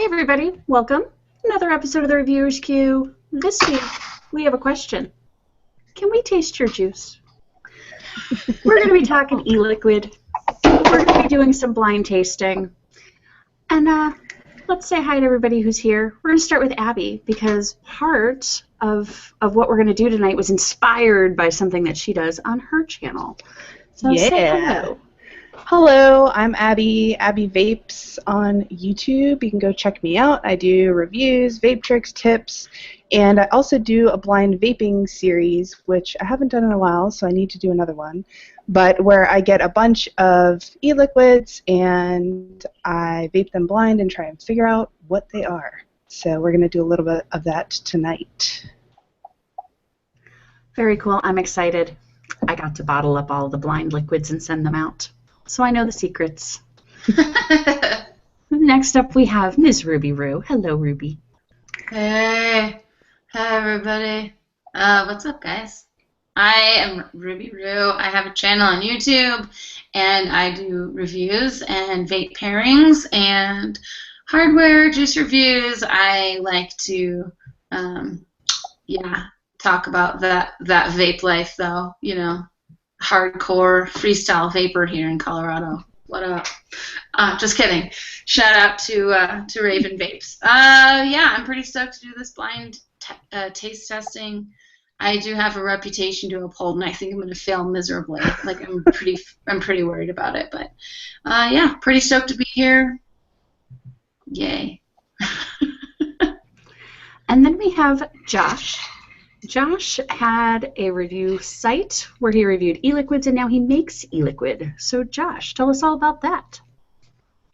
everybody, welcome. Another episode of the Reviewers Queue. This week, we have a question. Can we taste your juice? We're going to be talking eliquid. We're going to be doing some blind tasting. And let's say hi to everybody who's here. We're going to start with Abby because part of what we're going to do tonight was inspired by something that she does on her channel. So say hello. Hello, I'm Abby Vapes on YouTube. You can go check me out. I do reviews, vape tricks, tips, and I also do a blind vaping series, which I haven't done in a while, so I need to do another one, but where I get a bunch of e-liquids and I vape them blind and try and figure out what they are. So we're going to do a little bit of that tonight. Very cool. I'm excited. I got to bottle up all the blind liquids and send them out. So I know the secrets. Next up we have Ms. Ruby Roo. Hello, Ruby. Hey. Hi, everybody. What's up, guys? I am Ruby Roo. I have a channel on YouTube, and I do reviews and vape pairings and hardware juice reviews. I like to, talk about that vape life, though, you know. Hardcore freestyle vapor here in Colorado. What up? Just kidding. Shout out to Raven Vapes. I'm pretty stoked to do this blind taste testing. I do have a reputation to uphold, and I think I'm going to fail miserably. Like I'm pretty worried about it, but pretty stoked to be here. Yay. And then we have Josh. Josh had a review site where he reviewed e-liquids, and now he makes e-liquid. So, Josh, tell us all about that.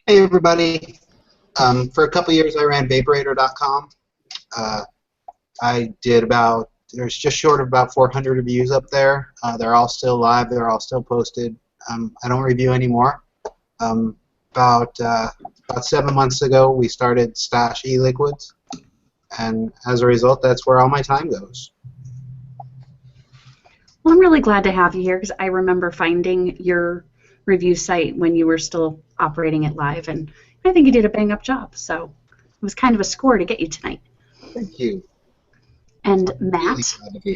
Hey, everybody. For a couple years, I ran Vaporator.com. I did there's just short of about 400 reviews up there. They're all still live. They're all still posted. I don't review anymore. About 7 months ago, we started Stash e-liquids. And as a result, that's where all my time goes. Well, I'm really glad to have you here because I remember finding your review site when you were still operating it live, and I think you did a bang-up job. So it was kind of a score to get you tonight. Thank you. And Matt? Really glad to be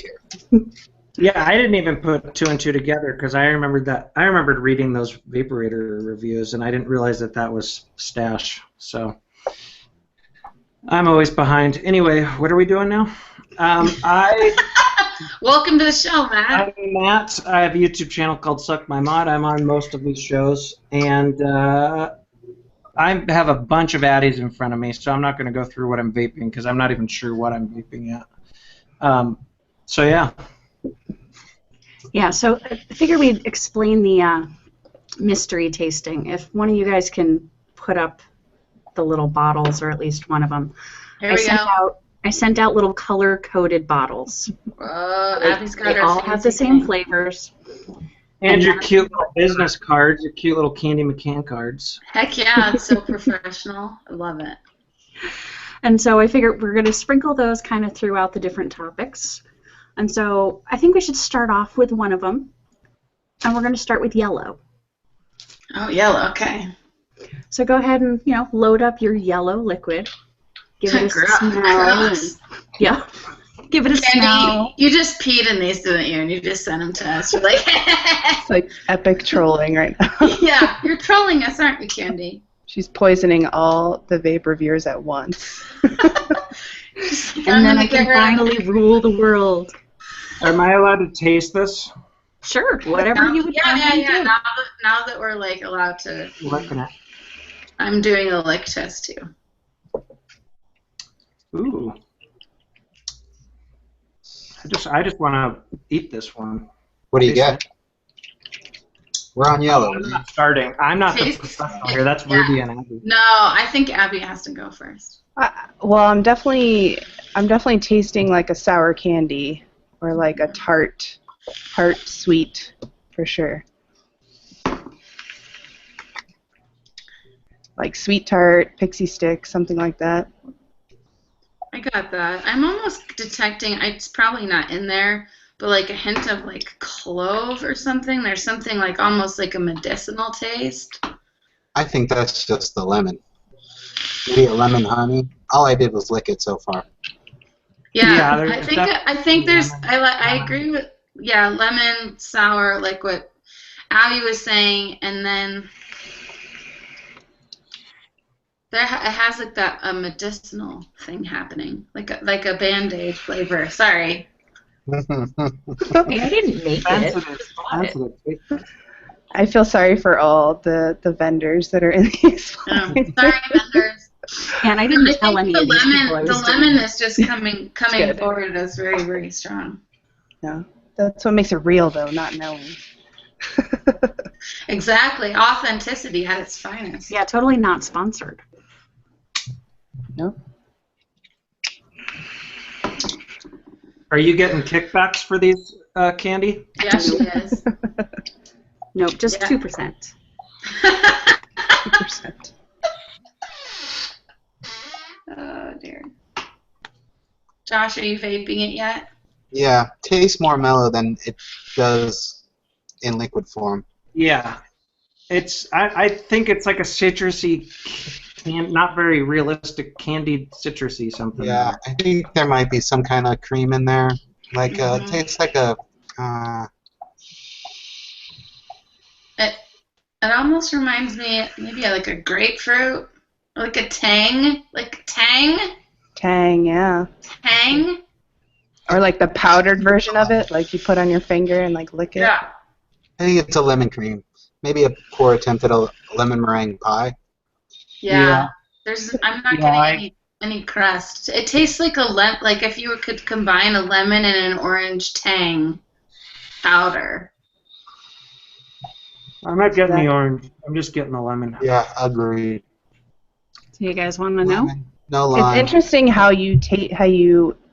here. Yeah, I didn't even put two and two together because I remembered reading those Vaporator reviews, and I didn't realize that was Stash. So I'm always behind. Anyway, what are we doing now? Welcome to the show, Matt. I'm Matt. I have a YouTube channel called Suck My Mod. I'm on most of these shows, and I have a bunch of addies in front of me, so I'm not going to go through what I'm vaping because I'm not even sure what I'm vaping yet. Yeah, so I figured we'd explain the mystery tasting. If one of you guys can put up the little bottles, or at least one of them. Here we go. I sent out little color-coded bottles. Abby's got they all have the same flavors. And your cute little business cards, your cute little Candy McCann cards. Heck yeah, it's so professional. I love it. And so I figured we're going to sprinkle those kind of throughout the different topics. And so I think we should start off with one of them. And we're going to start with yellow. Oh, yellow, okay. So go ahead and, load up your yellow liquid. Give it a smell. Give it a smell. You just peed in these, didn't you? And you just sent them to us. You're like, It's like epic trolling right now. Yeah, you're trolling us, aren't you, Candy? She's poisoning all the vape reviewers at once. And then I can finally rule the world. Am I allowed to taste this? Sure, whatever you would Yeah. Now that we're like allowed to. I'm doing a lick test too. Ooh. I just want to eat this one. What do you get? We're on yellow. I'm not starting. I'm not the professional here. That's Ruby and Abby. No, I think Abby has to go first. Well, I'm definitely tasting like a sour candy or like a tart sweet for sure. Like sweet tart, pixie stick, something like that. I got that. I'm almost detecting, it's probably not in there, but like a hint of like clove or something. There's something like almost like a medicinal taste. I think that's just the lemon. maybe a lemon honey. All I did was lick it so far. Yeah, Yeah, I think there's lemon. I agree with lemon sour like what Abby was saying, and then it has like that medicinal thing happening, like a Band-Aid flavor. Sorry. Hey, I didn't make it. Sensitive. I feel sorry for all the vendors that are in these. Sorry, vendors. And I didn't tell any of these people I was The lemon is just coming good. forward as very, very strong. Yeah, that's what makes it real, though, not knowing. Exactly, authenticity at its finest. Yeah, totally not sponsored. No. Are you getting kickbacks for these candy? Yeah, she is. Nope, just Yeah. 2%. 2%. Oh dear. Josh, are you vaping it yet? Yeah, tastes more mellow than it does in liquid form. Yeah. I think it's like a citrusy, not very realistic candied citrusy something. Yeah, I think there might be some kind of cream in there. Like, Mhm. it tastes like a. It almost reminds me maybe like a grapefruit, like a tang, Tang, yeah. tang. Or like the powdered version of it, like you put on your finger and like lick it. Yeah. I think it's a lemon cream. Maybe a poor attempt at a lemon meringue pie. Yeah. I'm not Yeah, getting any crust. It tastes like like if you could combine a lemon and an orange tang powder. I'm not getting the orange. I'm just getting the lemon. Yeah, agreed. Do you guys want to know? Lemon, no It's lime. interesting how you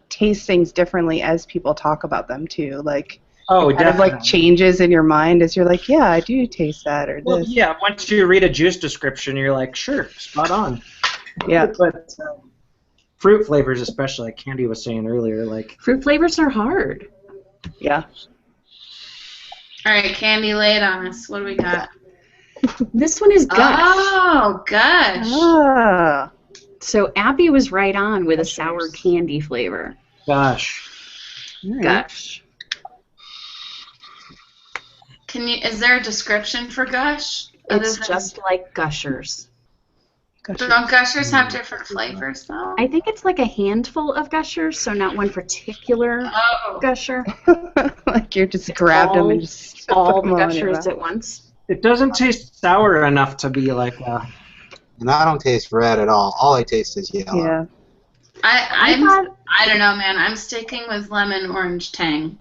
taste things differently as people talk about them too. Like Oh, kind of definitely. like changes in your mind as you're like, yeah, I do taste that or Well, this. yeah, once you read a juice description, you're like, sure, spot on. Yeah. But fruit flavors, especially, like Candy was saying earlier, like Fruit flavors are hard. Yeah. All right, Candy, lay it on us. What do we got? This one is Gush. Oh, Gush. Ah. So Abby was right on with a sour candy flavor. gosh. All right. Gush. Is there a description for Gush? It's just like Gushers. Gotcha. Don't Gushers have different flavors though? I think it's like a handful of Gushers, so not one particular Oh. Gusher. Like you're just grabbed them and just all put the 'em all in your Gushers mouth. at once. It doesn't taste sour enough to be like a. And I don't taste red at all. All I taste is yellow. Yeah. I thought- don't know, man. I'm sticking with lemon orange tang.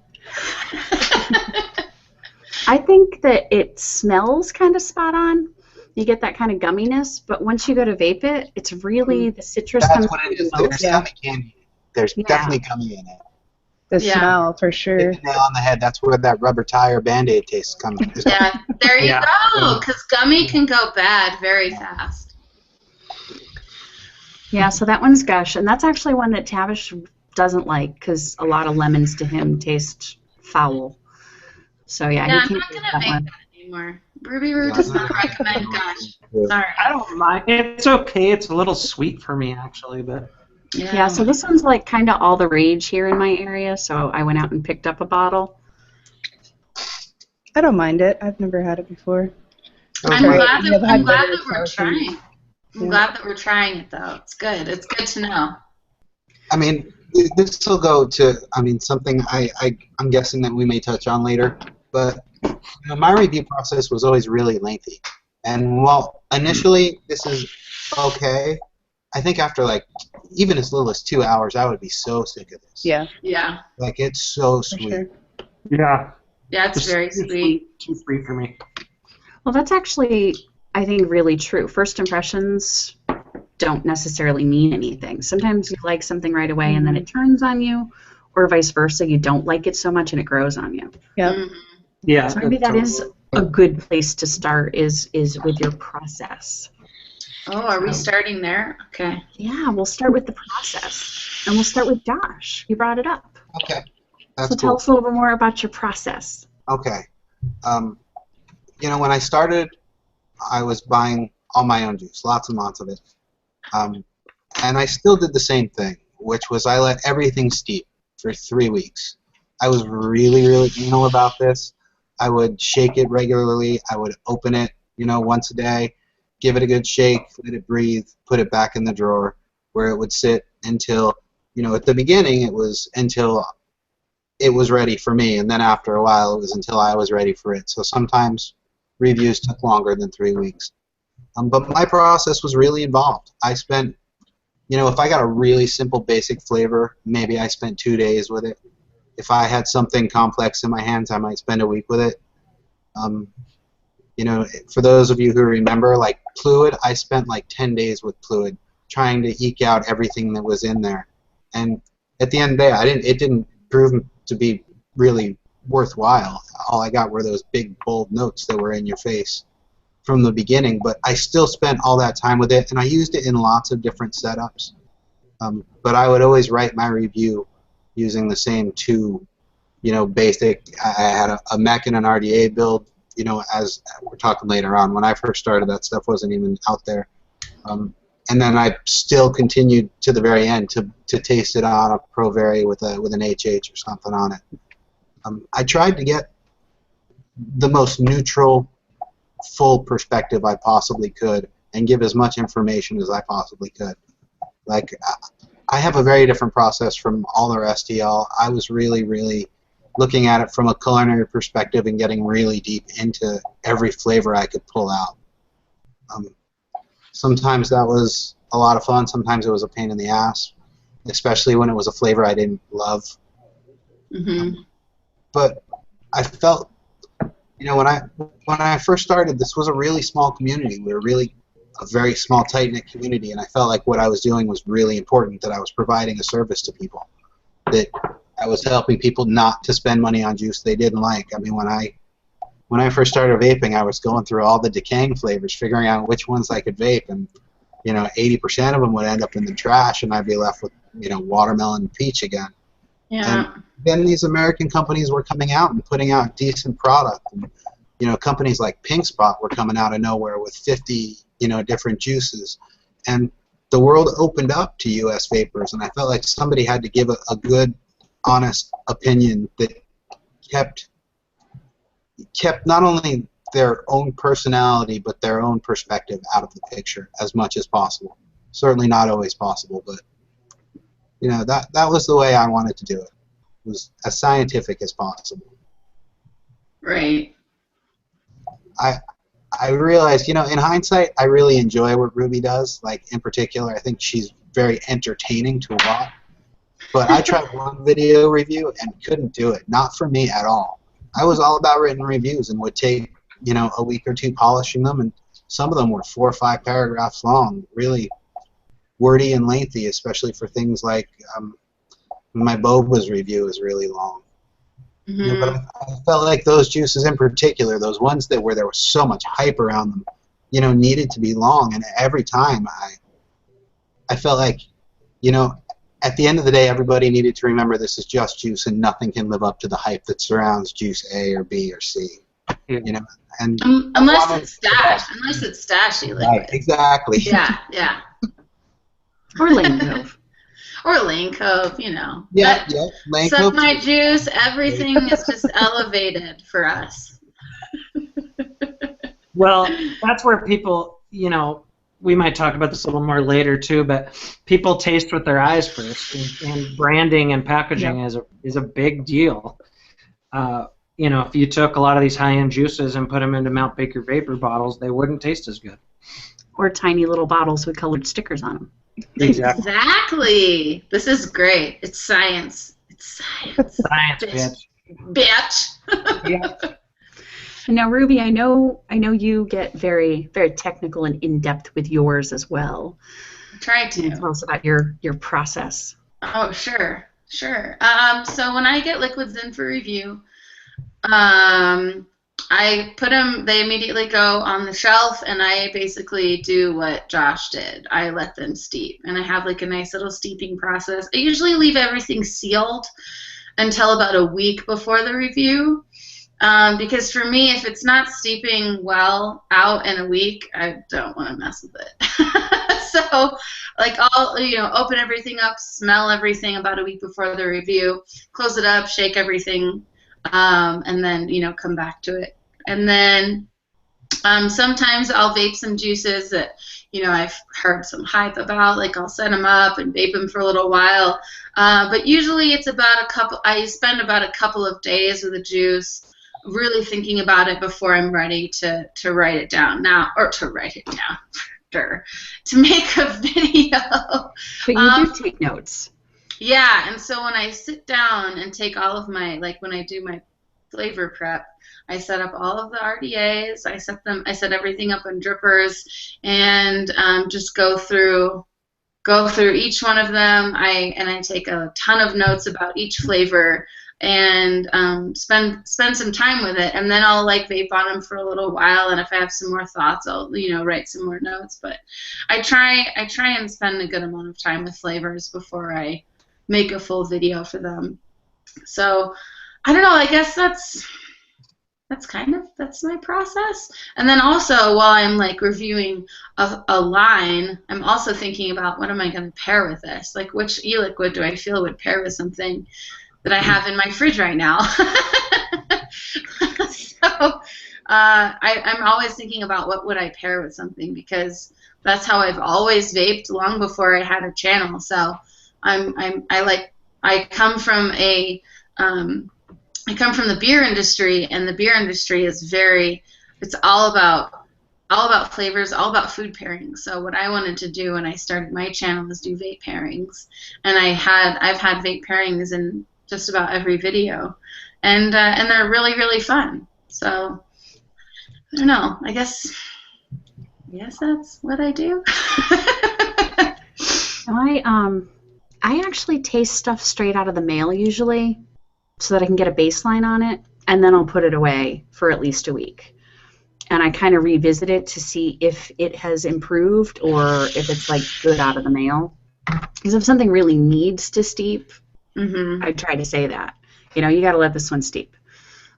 I think that it smells kind of spot on. You get that kind of gumminess, but once you go to vape it, it's really the citrus That's comes what through it is. the most. There's Yeah. gummy candy. There's Yeah. definitely gummy in it. The Yeah. smell for sure. Hit the nail on the head. That's where that rubber tire Band-Aid taste comes from. Yeah, there you Yeah. go. Because gummy can go bad very fast. Yeah, so that one's Gush, and that's actually one that Tavish doesn't like because a lot of lemons to him taste foul. So yeah, Yeah, he I'm can't not do gonna that make one. that anymore. Ruby Roo does not recommend Gush. Sorry. I don't mind. It's okay. It's a little sweet for me, actually, but. Yeah, so this one's like kind of all the rage here in my area, so I went out and picked up a bottle. I don't mind it. I've never had it before. I'm Right. glad You that, have I'm had glad better that we're sour candy. trying. I'm Yeah. glad that we're trying it though. It's good. It's good to know. I mean, this will go to, something I'm guessing that we may touch on later, but my review process was always really lengthy. And while initially this is okay, I think after like even as little as 2 hours, I would be so sick of this. Yeah, Yeah. Like, it's so for sweet. sure. Yeah. Yeah, it's very sweet. Too sweet for me. Well, that's actually, I think, really true. First impressions don't necessarily mean anything. Sometimes you like something right away and then it turns on you, or vice versa, you don't like it so much and it grows on you. Yeah. Mhm. Yeah. So maybe that is a good place to start is with your process. Oh, are we starting there? Okay. Yeah, we'll start with the process. And we'll start with Josh. You brought it up. Okay. So That's tell cool. us a little bit more about your process. Okay. When I started, I was buying all my own juice, lots and lots of it. And I still did the same thing, which was I let everything steep for 3 weeks. I was really, really anal about this. I would shake it regularly. I would open it, once a day, give it a good shake, let it breathe, put it back in the drawer where it would sit until, at the beginning it was until it was ready for me, and then after a while it was until I was ready for it. So sometimes reviews took longer than 3 weeks. But my process was really involved. I spent, if I got a really simple basic flavor, maybe I spent 2 days with it. If I had something complex in my hands, I might spend a week with it. For those of you who remember, like Fluid, I spent like 10 days with Fluid trying to eke out everything that was in there. And at the end of the day, it didn't prove to be really worthwhile. All I got were those big, bold notes that were in your face from the beginning, but I still spent all that time with it, and I used it in lots of different setups. But I would always write my review using the same two, basic. I had a mech and an RDA build, as we're talking later on. When I first started, that stuff wasn't even out there. And then I still continued to the very end to taste it on a Pro Vari with an HH or something on it. I tried to get the most neutral, full perspective I possibly could and give as much information as I possibly could. Like, I have a very different process from all the rest of y'all. I was really, really looking at it from a culinary perspective and getting really deep into every flavor I could pull out. Sometimes that was a lot of fun. Sometimes it was a pain in the ass, especially when it was a flavor I didn't love. Mm-hmm. But I felt, when I first started, this was a really small community. We were really a very small, tight-knit community, and I felt like what I was doing was really important, that I was providing a service to people, that I was helping people not to spend money on juice they didn't like. I mean, when I first started vaping, I was going through all the decaying flavors, figuring out which ones I could vape, and 80% of them would end up in the trash, and I'd be left with watermelon and peach again. Yeah. And then these American companies were coming out and putting out decent product, and companies like Pink Spot were coming out of nowhere with 50 different juices, and the world opened up to U.S. vapors, and I felt like somebody had to give a good, honest opinion that kept not only their own personality but their own perspective out of the picture as much as possible. Certainly not always possible, but that was the way I wanted to do it. It was as scientific as possible. Right. I realized, in hindsight, I really enjoy what Ruby does. Like, in particular, I think she's very entertaining to watch. But I tried one video review and couldn't do it. Not for me at all. I was all about written reviews and would take, a week or two polishing them, and some of them were 4 or 5 paragraphs long, really wordy and lengthy, especially for things like my Boba's review is really long. Mm-hmm. But I felt like those juices in particular, those ones where there was so much hype around them, needed to be long. And every time I felt like, at the end of the day, everybody needed to remember this is just juice, and nothing can live up to the hype that surrounds juice A or B or C. And unless it's stashy liquid. Right, exactly. Yeah. Or Lane Cove. Or Lane Cove, Yeah, Lane Suck Cove. my juice, everything is just elevated for us. Well, that's where people, we might talk about this a little more later too, but people taste with their eyes first, and branding and packaging is a big deal. If you took a lot of these high-end juices and put them into Mount Baker Vapor bottles, they wouldn't taste as good. Or tiny little bottles with colored stickers on them. Exactly. This is great. It's science. It's science. Science, bitch. Yeah. Now, Ruby, I know you get very, very technical and in-depth with yours as well. Try to. Can you tell us about your process? Oh, sure. So when I get liquids in for review, I put them, they immediately go on the shelf, and I basically do what Josh did. I let them steep, and I have like a nice little steeping process. I usually leave everything sealed until about a week before the review, because for me, if it's not steeping well out in a week, I don't want to mess with it. So like, I'll, open everything up, smell everything about a week before the review, close it up, shake everything, and then, come back to it. And then sometimes I'll vape some juices that, I've heard some hype about. Like, I'll set them up and vape them for a little while. But usually it's I spend about a couple of days with a juice, really thinking about it before I'm ready to write it down to make a video. But you do take notes. Yeah, and so when I sit down and take all of my, like when I do my flavor prep, I set up all of the RDAs. I set everything up on drippers, and just go through each one of them. I take a ton of notes about each flavor, and spend some time with it, and then I'll like vape on them for a little while, and if I have some more thoughts, I'll write some more notes. But I try and spend a good amount of time with flavors before I make a full video for them. So I don't know, I guess that's my process. And then also, while I'm like reviewing a line, I'm also thinking about, what am I going to pair with this? Like, which e-liquid do I feel would pair with something that I have in my fridge right now? So I'm always thinking about what would I pair with something, because that's how I've always vaped long before I had a channel. So I come from the beer industry, and the beer industry is it's all about flavors, all about food pairings. So what I wanted to do when I started my channel was do vape pairings, and I've had vape pairings in just about every video, and they're really, really fun. So I don't know. I guess that's what I do. I actually taste stuff straight out of the mail usually, so that I can get a baseline on it, and then I'll put it away for at least a week. And I kind of revisit it to see if it has improved or if it's like good out of the mail. Because if something really needs to steep, I try to say that. You got to let this one steep.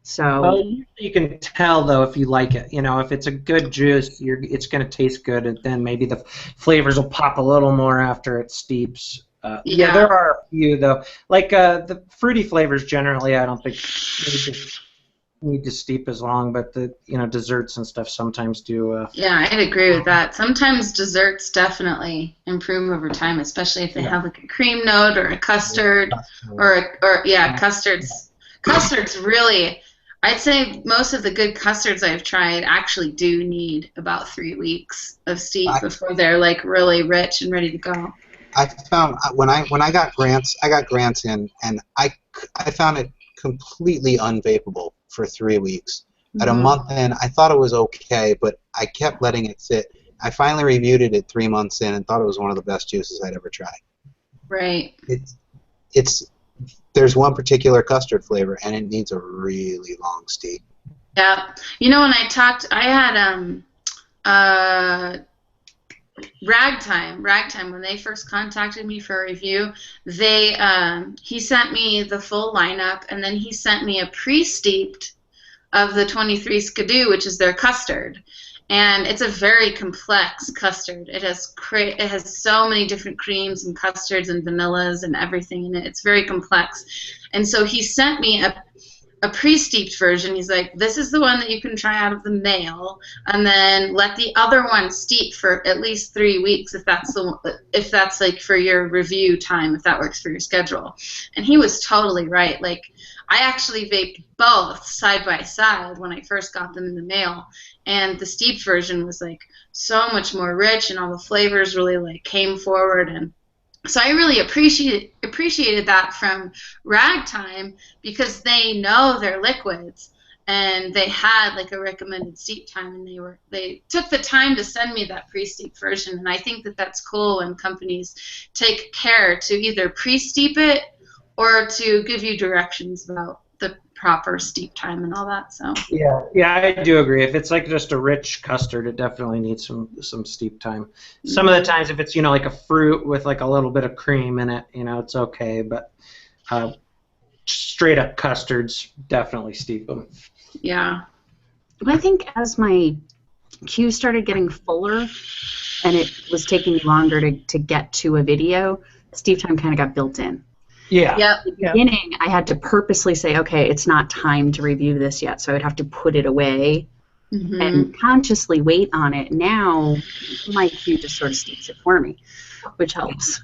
So well, you can tell though if you like it. If it's a good juice, it's going to taste good, and then maybe the flavors will pop a little more after it steeps. Yeah, there are a few though. Like the fruity flavors, generally, I don't think need to steep as long, but the desserts and stuff sometimes do. Yeah, I'd agree with that. Sometimes desserts definitely improve over time, especially if they have like a cream note or a custard, custards. Custards really. I'd say most of the good custards I've tried actually do need about 3 weeks of steep before they're like really rich and ready to go. I found when I got grants, in, and I found it completely unvapable for 3 weeks. At a month in, I thought it was okay, but I kept letting it sit. I finally reviewed it at 3 months in and thought it was one of the best juices I'd ever tried. Right. There's one particular custard flavor, and it needs a really long steep. Yeah. When I had Ragtime, when they first contacted me for a review, he sent me the full lineup, and then he sent me a pre-steeped of the 23 Skidoo, which is their custard. And it's a very complex custard. It has so many different creams and custards and vanillas and everything in it. It's very complex. And so he sent me a pre-steeped version. He's like, this is the one that you can try out of the mail, and then let the other one steep for at least 3 weeks if that's like for your review time, if that works for your schedule. And he was totally right. Like, I actually vaped both side by side when I first got them in the mail, and the steeped version was like so much more rich, and all the flavors really like came forward. And so I really appreciated that from Ragtime, because they know their liquids, and they had like a recommended steep time, and they took the time to send me that pre-steep version. And I think that that's cool when companies take care to either pre-steep it or to give you directions about the proper steep time and all that. So yeah, I do agree. If it's like just a rich custard, it definitely needs some steep time. Some of the times, if it's like a fruit with like a little bit of cream in it, it's okay. But straight up custards, definitely steep them. Yeah. I think as my queue started getting fuller and it was taking me longer to get to a video, Steve time kind of got built in. Yeah. Yep. At the beginning, I had to purposely say, okay, it's not time to review this yet, so I would have to put it away and consciously wait on it. Now, my queue just sort of states it for me, which helps.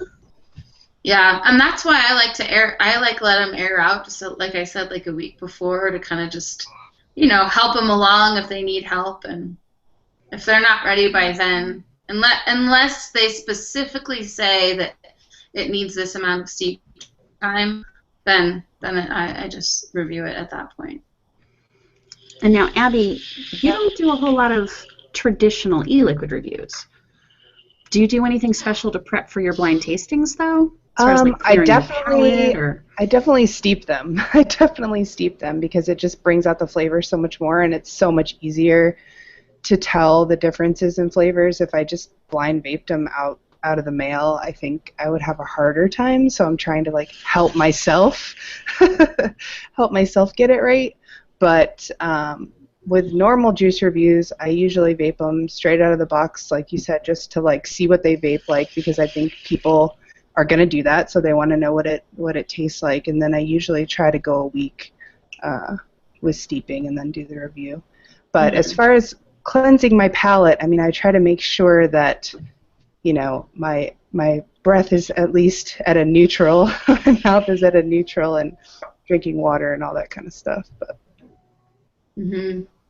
Yeah, and that's why I like to air. I like let them air out, just so, like I said, like a week before to kind of just, help them along if they need help, and if they're not ready by then, unless they specifically say that it needs this amount of steep time, then I just review it at that point. And now, Abby, you don't do a whole lot of traditional e-liquid reviews. Do you do anything special to prep for your blind tastings, though? As far as, like, I clearing the palate, or... definitely steep them. I definitely steep them because it just brings out the flavor so much more, and it's so much easier to tell the differences in flavors. If I just blind vaped them out of the mail, I think I would have a harder time. So I'm trying to help myself, get it right. But with normal juice reviews, I usually vape them straight out of the box, like you said, just to see what they vape like, because I think people are going to do that, so they want to know what it tastes like. And then I usually try to go a week with steeping and then do the review. But as far as cleansing my palate, I mean, I try to make sure that my breath is at least at a neutral, my mouth is at a neutral, and drinking water and all that kind of stuff. But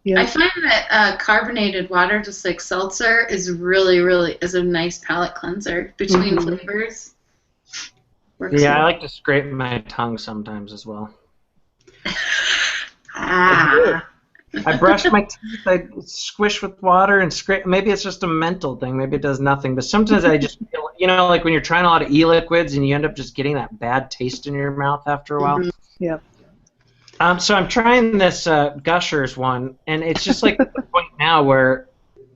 yeah. I find that carbonated water, just like seltzer, is really a nice palate cleanser between flavors. Works Yeah, well. I like to scrape my tongue sometimes as well. Ah. I brush my teeth, I squish with water and scrape. Maybe it's just a mental thing. Maybe it does nothing. But sometimes I just feel, like when you're trying a lot of e-liquids and you end up just getting that bad taste in your mouth after a while. Yeah. So I'm trying this Gushers one, and it's just like the point now where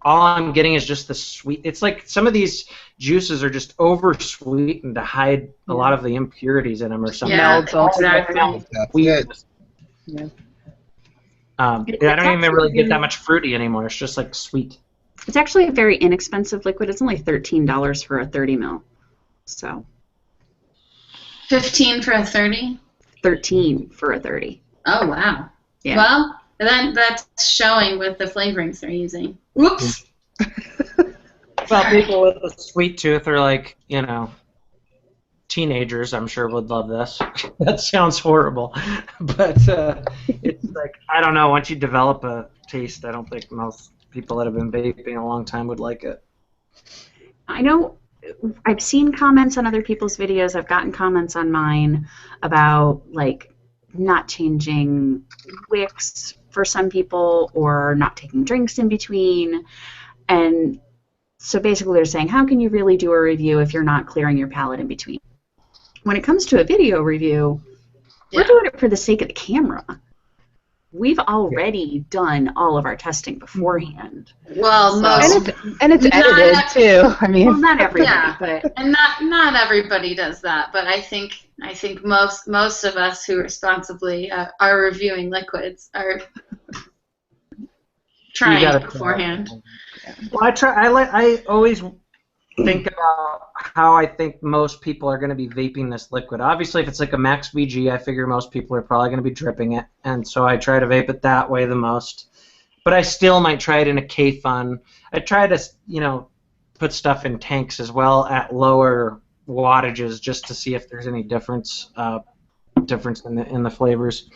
all I'm getting is just the sweet. It's like some of these juices are just over sweetened to hide a lot of the impurities in them or something. Yeah, Exactly. That's it. Yeah. I don't even really get that much fruity anymore. It's just like sweet. It's actually a very inexpensive liquid. It's only $13 for a 30 ml. So. 15 for a 30? 13 for a 30. Oh, wow. Yeah. Well, that's showing with the flavorings they're using. Whoops. Well, people with a sweet tooth are like, teenagers, I'm sure, would love this. That sounds horrible. But it's like, I don't know, once you develop a taste, I don't think most people that have been vaping a long time would like it. I know I've seen comments on other people's videos. I've gotten comments on mine about, not changing wicks for some people or not taking drinks in between. And so basically they're saying, how can you really do a review if you're not clearing your palate in between? When it comes to a video review, we're doing it for the sake of the camera. We've already done all of our testing beforehand. Well, and it's edited too. I mean, well, not everybody, but and not everybody does that. But I think most of us who responsibly are reviewing liquids are trying it beforehand. Well, I always think about how I think most people are going to be vaping this liquid. Obviously, if it's like a max VG, I figure most people are probably going to be dripping it, and so I try to vape it that way the most. But I still might try it in a K-Fun. I try to, put stuff in tanks as well at lower wattages just to see if there's any difference in the flavors.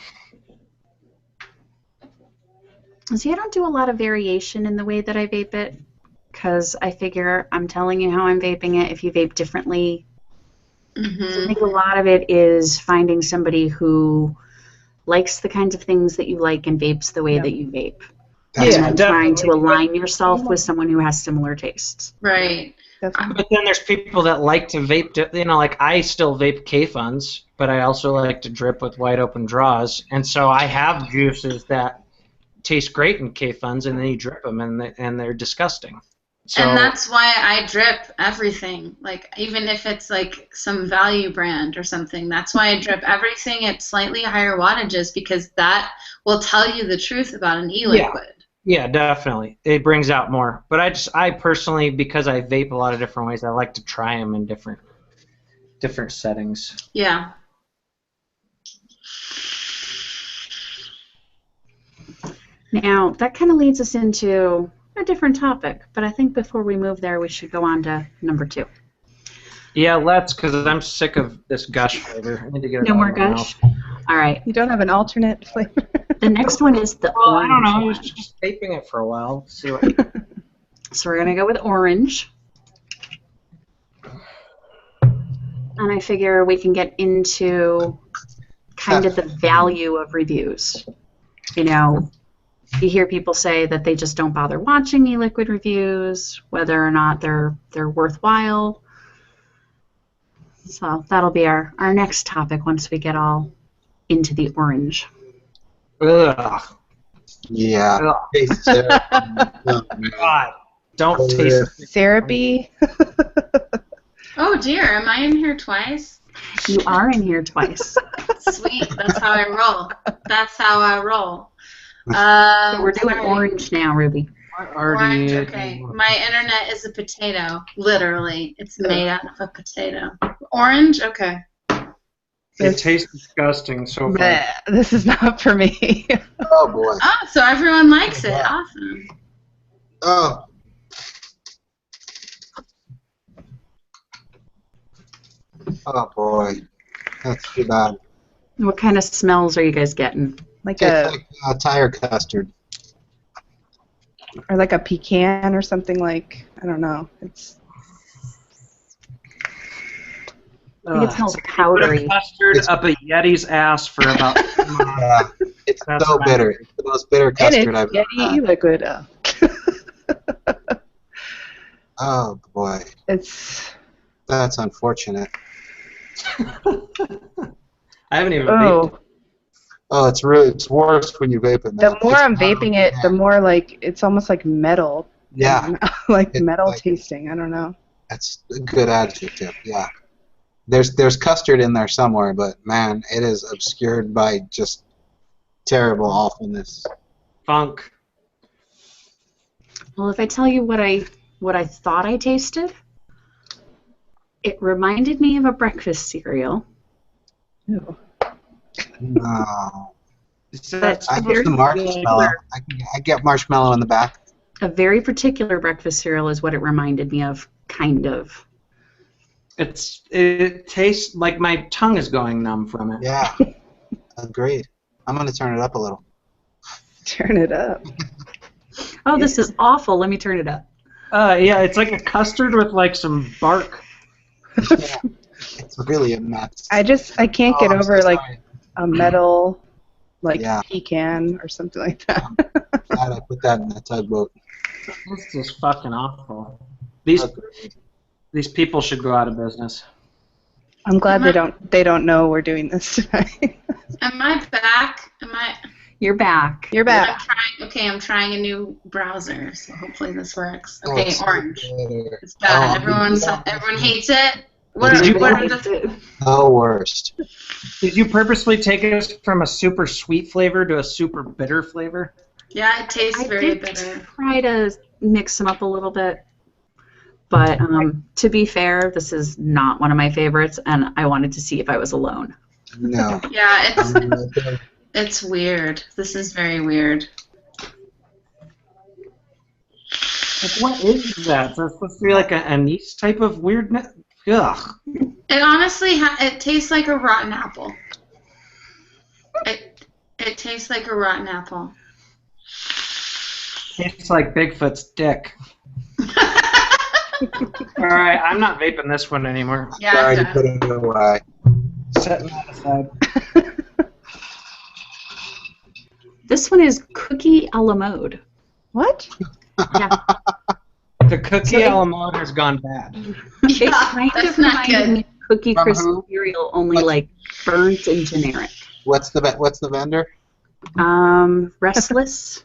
See, I don't do a lot of variation in the way that I vape it, because I figure I'm telling you how I'm vaping it. If you vape differently, so I think a lot of it is finding somebody who likes the kinds of things that you like and vapes the way that you vape. And trying to align yourself with someone who has similar tastes. Right. But then there's people that like to vape, like I still vape K-Funs, but I also like to drip with wide open draws. And so I have juices that taste great in K-Funs, and then you drip them, and they're disgusting. So, and that's why I drip everything, even if it's some value brand or something. That's why I drip everything at slightly higher wattages, because that will tell you the truth about an e-liquid. Yeah, definitely. It brings out more. But I personally, because I vape a lot of different ways, I like to try them in different settings. Yeah. Now, that kind of leads us into a different topic, but I think before we move there, we should go on to number 2. Yeah, let's, because I'm sick of this Gush flavor. I need to get it No out more of my Gush? mouth. All right. You don't have an alternate flavor? The next one is the Well, I don't know. I orange was one. just vaping it for a while. See what. So we're going to go with orange. And I figure we can get into kind of the value of reviews. You know, you hear people say that they just don't bother watching e-liquid reviews, whether or not they're worthwhile. So that'll be our next topic once we get all into the orange. Ugh. Yeah. Ugh. Taste Sarah. Oh, man. God. Don't Oh, taste yeah. it. Syrupy? Oh dear, am I in here twice? You are in here twice. Sweet, that's how I roll. That's how I roll. So we're doing sorry. orange now, Ruby. Orange, okay. My internet is a potato, literally. It's made out of a potato. Orange, okay. It tastes disgusting so far. Bleh, this is not for me. Oh boy. Oh, so everyone likes it. Awesome. Oh. Oh boy. That's too bad. What kind of smells are you guys getting? Like It's like tire custard. or like a pecan or something, like, I don't know. It's I think it smells Put a powdery. custard up a Yeti's ass for about 2 months. Yeah. It's That's so what bitter. It's the most bitter and custard it's I've ever Yeti had. liquid. Oh boy. That's unfortunate. I haven't even vaped. Oh, it's worse when you vape it now. The more It's I'm not vaping like it, the more like it's almost like metal. Yeah. Like It's metal like- tasting. I don't know. That's a good adjective. Yeah. There's custard in there somewhere, but man, it is obscured by just terrible awfulness. Funk. Well, if I tell you what I thought I tasted, it reminded me of a breakfast cereal. Ew. No. That's I very get the marshmallow. I get marshmallow in the back. A very particular breakfast cereal is what it reminded me of, kind of. It tastes like my tongue is going numb from it. Yeah. Agreed. I'm gonna turn it up a little. Turn it up. Oh, this is awful. Let me turn it up. Yeah, it's like a custard with like some bark. Yeah. It's really a mess. I can't get I'm so over like sorry. a metal like Yeah. pecan or something like that. Glad I put that in the tugboat. This is fucking awful. Agreed. These people should go out of business. I'm glad they don't know we're doing this tonight. Am I back? You're back. You're back. I'm trying a new browser, so hopefully this works. Oh, Okay, it's so orange. bitter. It's bad. Oh, Everyone hates it. What Did are, you what are Liked the, it. The worst. Did you purposely take us from a super sweet flavor to a super bitter flavor? yeah, it tastes I very did bitter. try to mix them up a little bit, but to be fair, this is not one of my favorites, and I wanted to see if I was alone. No. Yeah, Um, it's weird. This is very weird. Like, what is that? Is that supposed to be like an anise type of weirdness? Ugh. It honestly, it tastes like a rotten apple. It tastes like a rotten apple. Tastes like Bigfoot's dick. Alright, I'm not vaping this one anymore. Yeah, Sorry I'm to put done. it away. Setting that aside. This one is cookie a la mode. What? Yeah, The cookie a la mode has gone bad. it Yeah, kind that's of not reminded good. me of Cookie From Crisp who? cereal, only like burnt and generic. What's the vendor? Restless.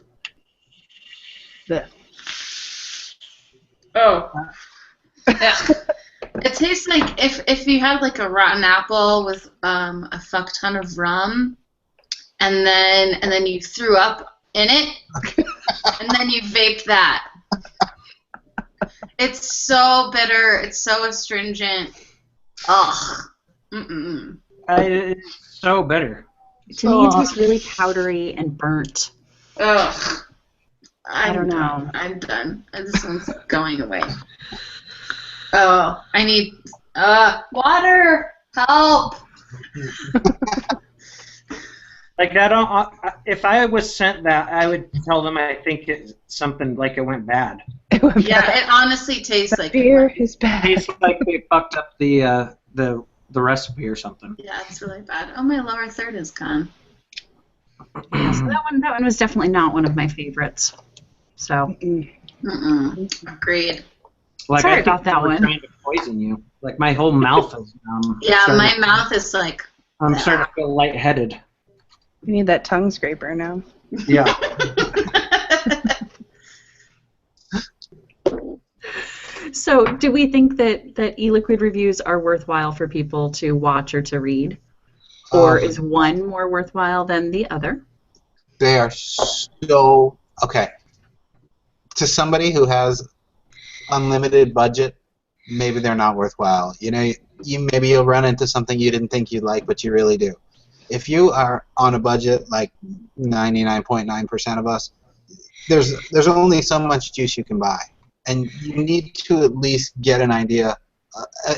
Oh. Yeah. It tastes like if you had like a rotten apple with a fuck ton of rum, and then you threw up in it, and then you vape that. It's so bitter. It's so astringent. Ugh. Mm-mm. It's so bitter. To me, it tastes really powdery and burnt. Ugh. I don't know. I'm done. This one's going away. Oh, I need water. Help. Like I don't. If I was sent that, I would tell them I think it's something like it went bad. Yeah, it honestly tastes like beer is It bad. tastes like they fucked up the recipe or something. Yeah, it's really bad. Oh, my lower third is gone. Yeah, so that one was definitely not one of my favorites. So Agreed. Like Sorry I think about that they were one. trying to poison you. Like my whole mouth is. Yeah, my mouth is like. I'm starting to feel lightheaded. You need that tongue scraper now. Yeah. So, do we think that e-liquid reviews are worthwhile for people to watch or to read? Or is one more worthwhile than the other? They are so... Okay. To somebody who has unlimited budget, maybe they're not worthwhile. You know, maybe you'll run into something you didn't think you'd like, but you really do. If you are on a budget, like 99.9% of us, there's only so much juice you can buy. And you need to at least get an idea,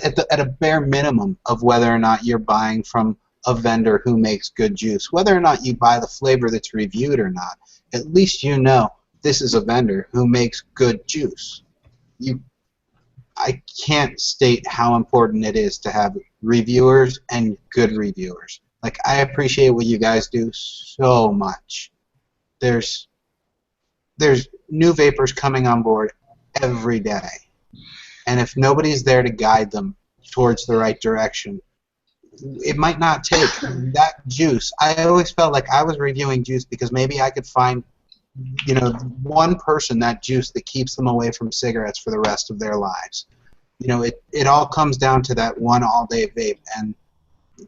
at a bare minimum, of whether or not you're buying from a vendor who makes good juice. Whether or not you buy the flavor that's reviewed or not, at least you know this is a vendor who makes good juice. I can't state how important it is to have reviewers and good reviewers. Like, I appreciate what you guys do so much. There's new vapors coming on board every day. And if nobody's there to guide them towards the right direction, it might not take that juice. I always felt like I was reviewing juice because maybe I could find, you know, one person that juice that keeps them away from cigarettes for the rest of their lives. You know, it all comes down to that one all-day vape, and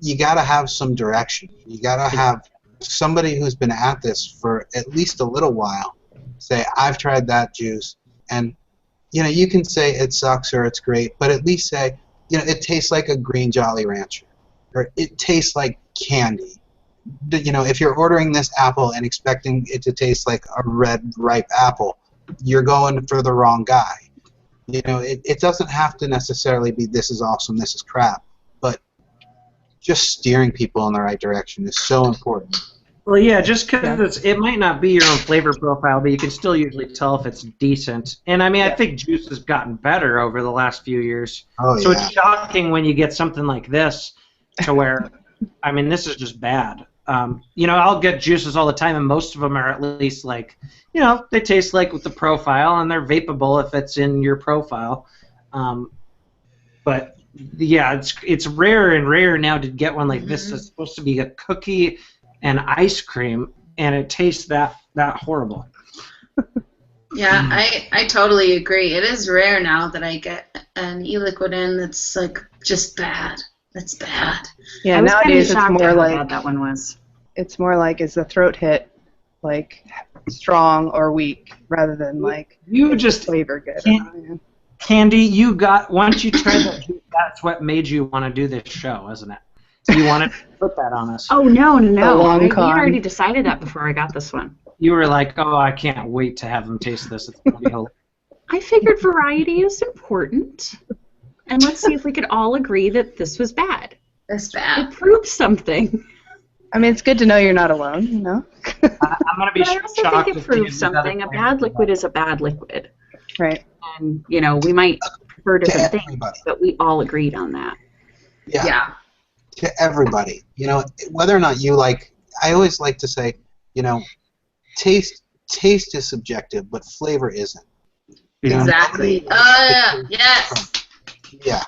you got to have some direction. You got to have somebody who's been at this for at least a little while say, I've tried that juice, and, you know, you can say it sucks or it's great, but at least say, you know, it tastes like a green Jolly Rancher, or it tastes like candy. You know, if you're ordering this apple and expecting it to taste like a red, ripe apple, you're going for the wrong guy. You know, it doesn't have to necessarily be this is awesome, this is crap, but just steering people in the right direction is so important. Well, yeah, just because it might not be your own flavor profile, but you can still usually tell if it's decent. And, I mean, I think juice has gotten better over the last few years. Oh, so yeah. It's shocking when you get something like this to where, I mean, this is just bad. You know, I'll get juices all the time, and most of them are at least like, you know, they taste like with the profile, and they're vapable if it's in your profile. But, yeah, it's rarer and rarer now to get one like this that's supposed to be a cookie and ice cream, and it tastes that horrible. Yeah, I totally agree. It is rare now that I get an e-liquid in that's like just bad. That's bad. Yeah, I was nowadays kinda it's shocked more at how like bad that one was. it's more like is the throat hit like strong or weak rather than like You just flavor good. can't- Candy, you got once you tried that juice, that's what made you want to do this show, isn't it? You wanted to put that on us. Oh, no. long We con. already decided that before I got this one. You were like, oh, I can't wait to have them taste this. It's gonna be hilarious. I figured variety is important. And let's see if we could all agree that this was bad. That's bad. It proves something. I mean, it's good to know you're not alone, you know? I'm gonna be But I also shocked think it if proves these other something. A flavors bad are liquid is a bad liquid. Right. And, you know, we might prefer different things, everybody. but we all agreed on that. Yeah. To everybody. You know, whether or not you like, I always like to say, you know, taste is subjective, but flavor isn't. You know, Exactly. nobody- Yes. Yeah.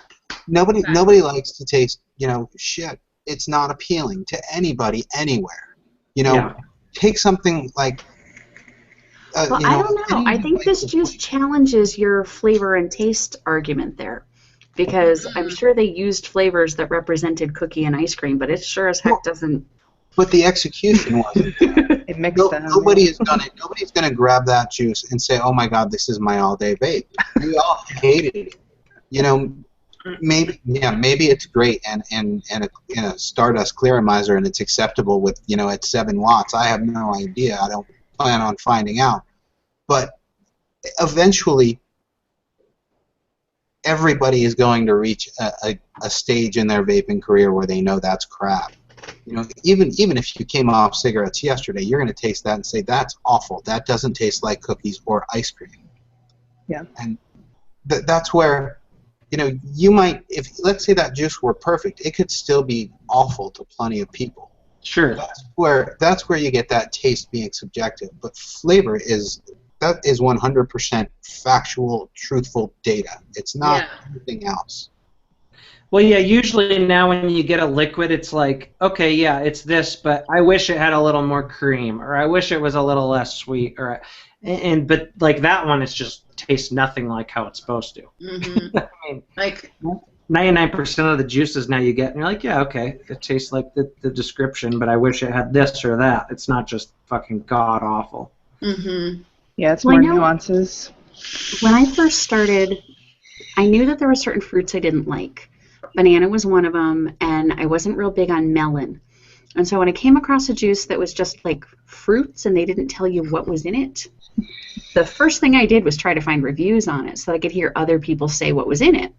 Nobody likes to taste, you know, shit. It's not appealing to anybody anywhere. You know, Yeah. take something like. Well, you I know, don't know. any I think like this the- juice challenges your flavor and taste argument there. Because I'm sure they used flavors that represented cookie and ice cream, but it sure as heck doesn't. But the execution wasn't. It mix them. Nobody's gonna grab that juice and say, "Oh my God, this is my all-day vape." We all hated it. You know, maybe it's great and in a Stardust clearomizer and it's acceptable with at 7 watts. I have no idea. I don't plan on finding out. But eventually, everybody is going to reach a stage in their vaping career where they know that's crap. Even if you came off cigarettes yesterday, you're going to taste that and say, that's awful. That doesn't taste like cookies or ice cream. Yeah. And that's where, you might, if let's say that juice were perfect, it could still be awful to plenty of people. Sure. That's where you get that taste being subjective. But flavor is 100% factual, truthful data. It's not anything else. Well, yeah, usually now when you get a liquid, it's like, okay, yeah, it's this, but I wish it had a little more cream, or I wish it was a little less sweet, but like that one, it's just tastes nothing like how it's supposed to. Mm-hmm. I mean, like 99% of the juices now you get, and you're like, yeah, okay, it tastes like the description, but I wish it had this or that. It's not just fucking god awful. Mm-hmm. Yeah, it's more nuances. When I first started, I knew that there were certain fruits I didn't like. Banana was one of them, and I wasn't real big on melon. And so when I came across a juice that was just like fruits and they didn't tell you what was in it, the first thing I did was try to find reviews on it so I could hear other people say what was in it.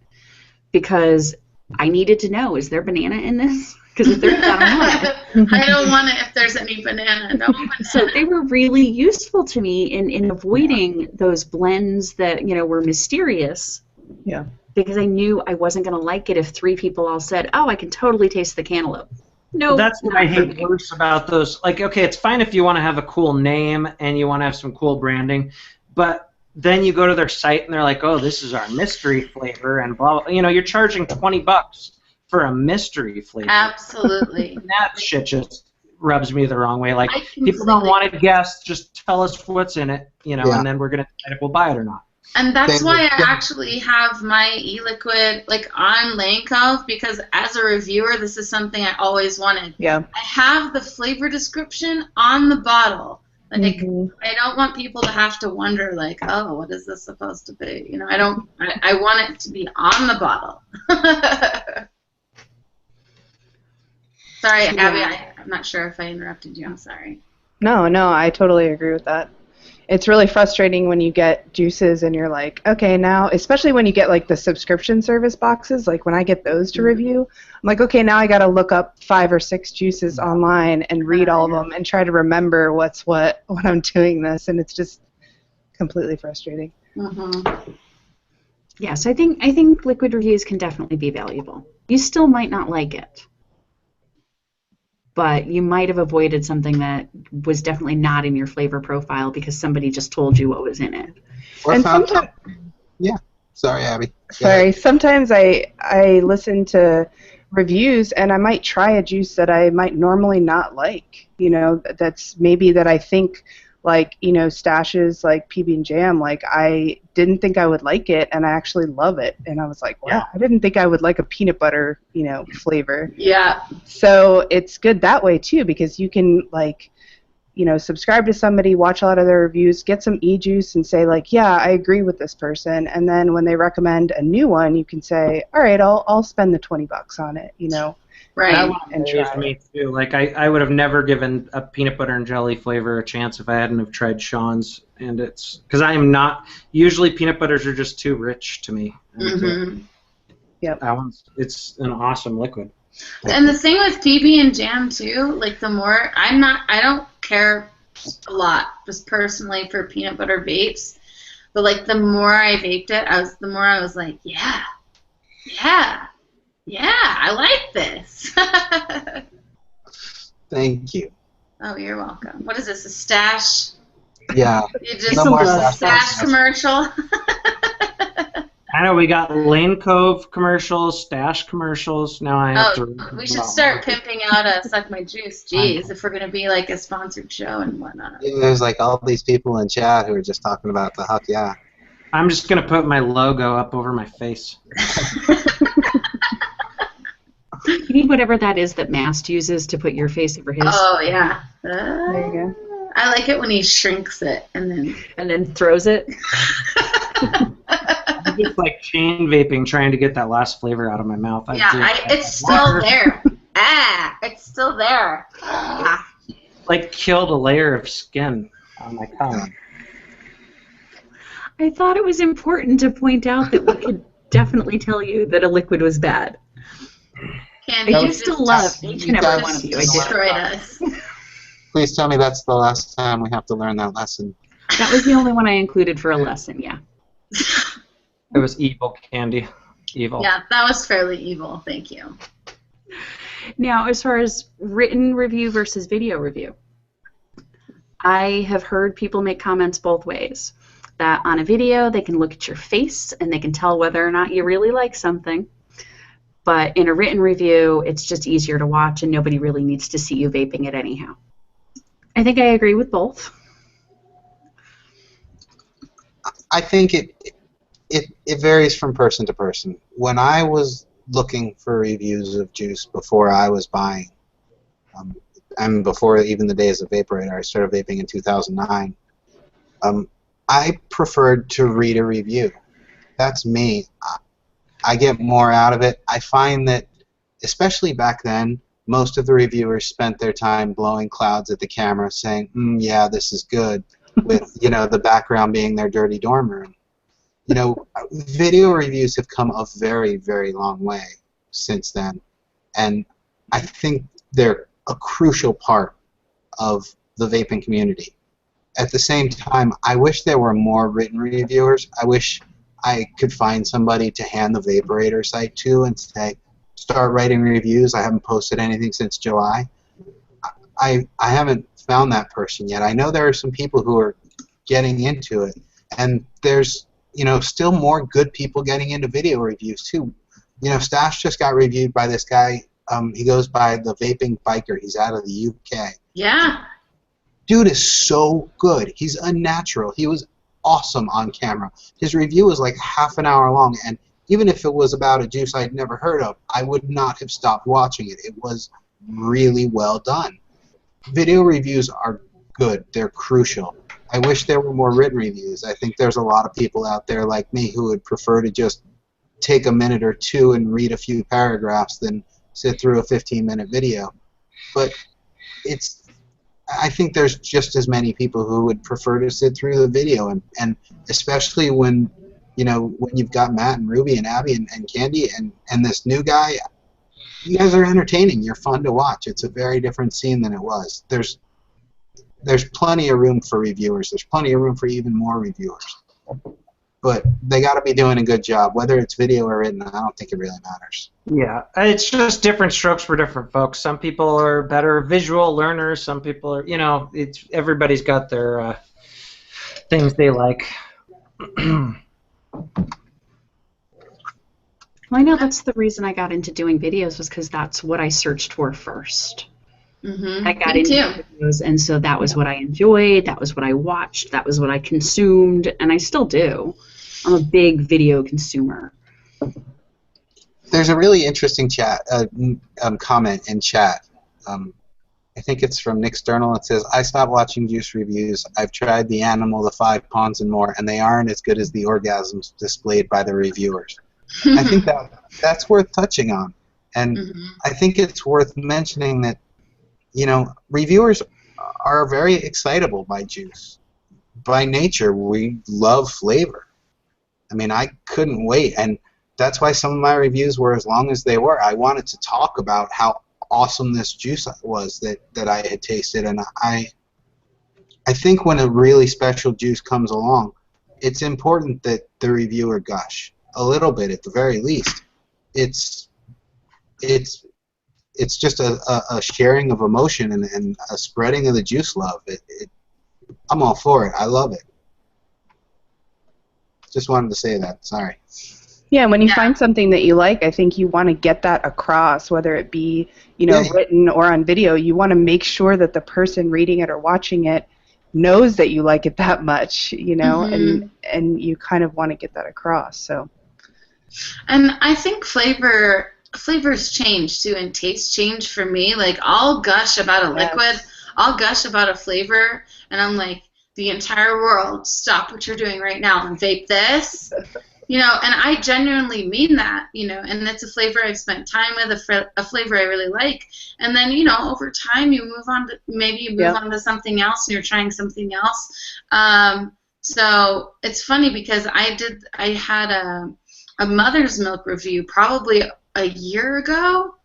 Because I needed to know, is there banana in this? Because if there's not, I don't want it. I don't want it if there's any banana. No banana. So they were really useful to me in avoiding those blends that were mysterious. Yeah. Because I knew I wasn't going to like it if 3 people all said, "Oh, I can totally taste the cantaloupe." No, that's what I hate worse about those. Like, okay, it's fine if you want to have a cool name and you want to have some cool branding, but then you go to their site and they're like, "Oh, this is our mystery flavor," and blah, blah. You're charging $20 for a mystery flavor. Absolutely. And that shit just rubs me the wrong way. Like, people don't want to guess, just tell us what's in it, and then we're going to decide if we'll buy it or not. And that's why I actually have my e-liquid on Lane Cove, because as a reviewer, this is something I always wanted. Yeah. I have the flavor description on the bottle. I don't want people to have to wonder, oh, what is this supposed to be? I want it to be on the bottle. Sorry, Abby, I'm not sure if I interrupted you. I'm sorry. No, I totally agree with that. It's really frustrating when you get juices and you're like, okay, now, especially when you get the subscription service boxes, when I get those to review, I'm like, okay, now I got to look up 5 or 6 juices online and read all of them and try to remember what's what when I'm doing this, and it's just completely frustrating. Mm-hmm. Yeah, so I think liquid reviews can definitely be valuable. You still might not like it, but you might have avoided something that was definitely not in your flavor profile because somebody just told you what was in it. And sometimes, sorry, Abby. Sorry, sometimes I listen to reviews and I might try a juice that I might normally not like. That's maybe that I think stashes like PB and Jam. I didn't think I would like it, and I actually love it. And I was like, wow, I didn't think I would like a peanut butter, flavor. Yeah. So it's good that way too, because you can subscribe to somebody, watch a lot of their reviews, get some e-juice, and say yeah, I agree with this person. And then when they recommend a new one, you can say, all right, I'll spend the $20 on it. Right. That one amazed me too. I would have never given a peanut butter and jelly flavor a chance if I hadn't have tried Sean's, and it's because I am not usually peanut butters are just too rich to me. Mm-hmm. Yep. That one's it's an awesome liquid. And the thing with PB and Jam too, the more I don't care a lot just personally for peanut butter vapes, but the more I vaped it, the more I was like, yeah, I like this. Thank you. Oh, you're welcome. What is this, a stash? Yeah. You just No more stash commercial? I know we got Lane Cove commercials, Stash commercials. Now I have to. We should start pimping out a Suck My Juice. Jeez, if we're going to be a sponsored show and whatnot. Yeah, there's all these people in chat who are just talking about the Huck Yeah. I'm just going to put my logo up over my face. You need whatever that is that Mast uses to put your face over his. Oh, yeah. There you go. I like it when he shrinks it and then throws it. I'm just like chain vaping, trying to get that last flavor out of my mouth. It's still there. It's still there. Like killed a layer of skin on my tongue. I thought it was important to point out that we could definitely tell you that a liquid was bad. Candy, I do still love each and every one of you. I did. Destroyed us. Please tell me that's the last time we have to learn that lesson. That was the only one I included for a lesson, yeah. It was evil, Candy. Evil. Yeah, that was fairly evil. Thank you. Now, as far as written review versus video review, I have heard people make comments both ways. That on a video, they can look at your face and they can tell whether or not you really like something. But in a written review, it's just easier to watch and nobody really needs to see you vaping it anyhow. I think I agree with both. I think it varies from person to person. When I was looking for reviews of juice before I was buying, and before even the days of Vaporator, I started vaping in 2009, I preferred to read a review. That's me. I get more out of it. I find that, especially back then, most of the reviewers spent their time blowing clouds at the camera saying, yeah, this is good, with, the background being their dirty dorm room. Video reviews have come a very, very long way since then, and I think they're a crucial part of the vaping community. At the same time, I wish there were more written reviewers. I wish I could find somebody to hand the Vaporator site to and say, start writing reviews. I haven't posted anything since July. I haven't found that person yet. I know there are some people who are getting into it, and there's still more good people getting into video reviews too. Stash just got reviewed by this guy. He goes by the Vaping Biker. He's out of the UK. Yeah. Dude is so good. He's unnatural. He was awesome on camera. His review was like half an hour long, and even if it was about a juice I'd never heard of, I would not have stopped watching it. It was really well done. Video reviews are good. They're crucial. I wish there were more written reviews. I think there's a lot of people out there like me who would prefer to just take a minute or two and read a few paragraphs than sit through a 15-minute video. But I think there's just as many people who would prefer to sit through the video, and especially when you've got Matt and Ruby and Abby and Candy and this new guy. You guys are entertaining. You're fun to watch. It's a very different scene than it was. There's plenty of room for reviewers. There's plenty of room for even more reviewers. But they got to be doing a good job. Whether it's video or written, I don't think it really matters. Yeah, it's just different strokes for different folks. Some people are better visual learners. Some people are, everybody's got their things they like. Well, I know that's the reason I got into doing videos, was because that's what I searched for first. Mm-hmm. I got into videos, and so that was what I enjoyed, that was what I watched, that was what I consumed, and I still do. I'm a big video consumer. There's a really interesting comment in chat. I think it's from Nick Sternal. It says, I stopped watching juice reviews. I've tried the Animal, the 5 Ponds, and more, and they aren't as good as the orgasms displayed by the reviewers. I think that's worth touching on. And I think it's worth mentioning that, reviewers are very excitable by juice. By nature, we love flavor. I mean, I couldn't wait, and that's why some of my reviews were as long as they were. I wanted to talk about how awesome this juice was that I had tasted, and I think when a really special juice comes along, it's important that the reviewer gush a little bit at the very least. It's just a sharing of emotion and a spreading of the juice love. I'm all for it. I love it. Just wanted to say that. Sorry. Yeah, when you find something that you like, I think you want to get that across, whether it be, written or on video. You want to make sure that the person reading it or watching it knows that you like it that much, and you kind of want to get that across. So. And I think flavors change too, and taste change for me. Like, I'll gush about a liquid I'll gush about a flavor, and I'm like, the entire world, stop what you're doing right now and vape this. You know, and I genuinely mean that, you know, and it's a flavor I've spent time with, a flavor I really like. And then, you know, over time you move on to, maybe you move on to something else and you're trying something else. So it's funny because I had a mother's milk review probably a year ago,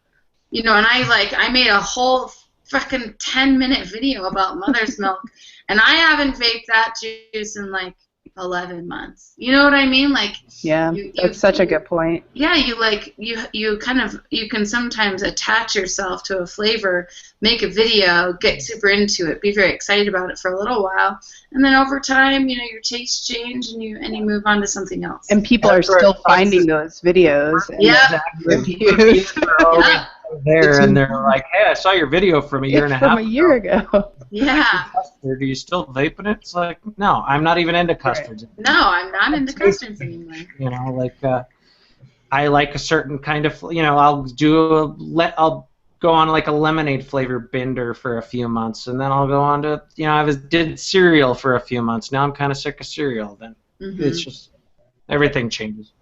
you know, and I made a whole fucking 10-minute video about mother's milk, and I haven't vaped that juice in like 11 months. You know what I mean? Like, yeah, that's such a good point. Yeah, you can sometimes attach yourself to a flavor, make a video, get super into it, be very excited about it for a little while, and then over time, you know, your tastes change and you move on to something else. And people are still finding those videos and reviews. There and they're like, hey, I saw your video from a year and a half from a year ago. Yeah. Custard, are you still vaping it? It's like, no, I'm not even into custards. Right. No, I'm not into custards anymore. You know, like I like a certain kind of, you know, I'll go on like a lemonade flavor bender for a few months, and then I'll go on to, you know, I did cereal for a few months. Now I'm kind of sick of cereal. Then it's just everything changes.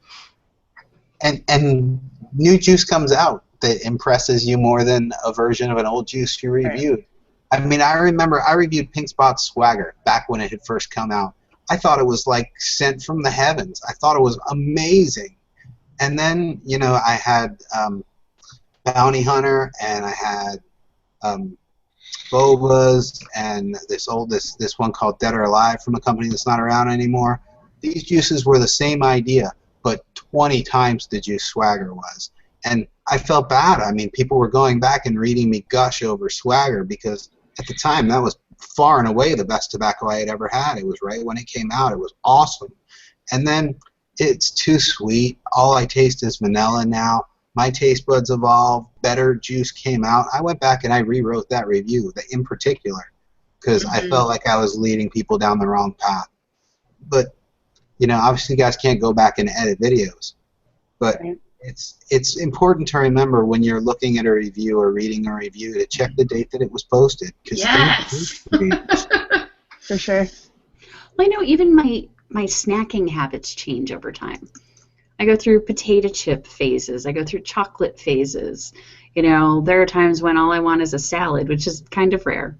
And new juice comes out that impresses you more than a version of an old juice you reviewed. I mean, I remember I reviewed Pink Spot Swagger back when it had first come out. I thought it was like sent from the heavens. I thought it was amazing. And then, you know, I had Bounty Hunter, and I had Bobas, and this one called Dead or Alive from a company that's not around anymore. These juices were the same idea, but 20 times the juice Swagger was. And I felt bad. I mean, people were going back and reading me gush over Swagger because at the time that was far and away the best tobacco I had ever had. It was right when it came out. It was awesome. And then it's too sweet. All I taste is vanilla now. My taste buds evolved. Better juice came out. I went back and I rewrote that review, in particular, because I felt like I was leading people down the wrong path. But, you know, obviously you guys can't go back and edit videos. But it's important to remember when you're looking at a review or reading a review to check the date that it was posted. Yes. For sure. Well, I know even my snacking habits change over time. I go through potato chip phases. I go through chocolate phases. You know, there are times when all I want is a salad, which is kind of rare.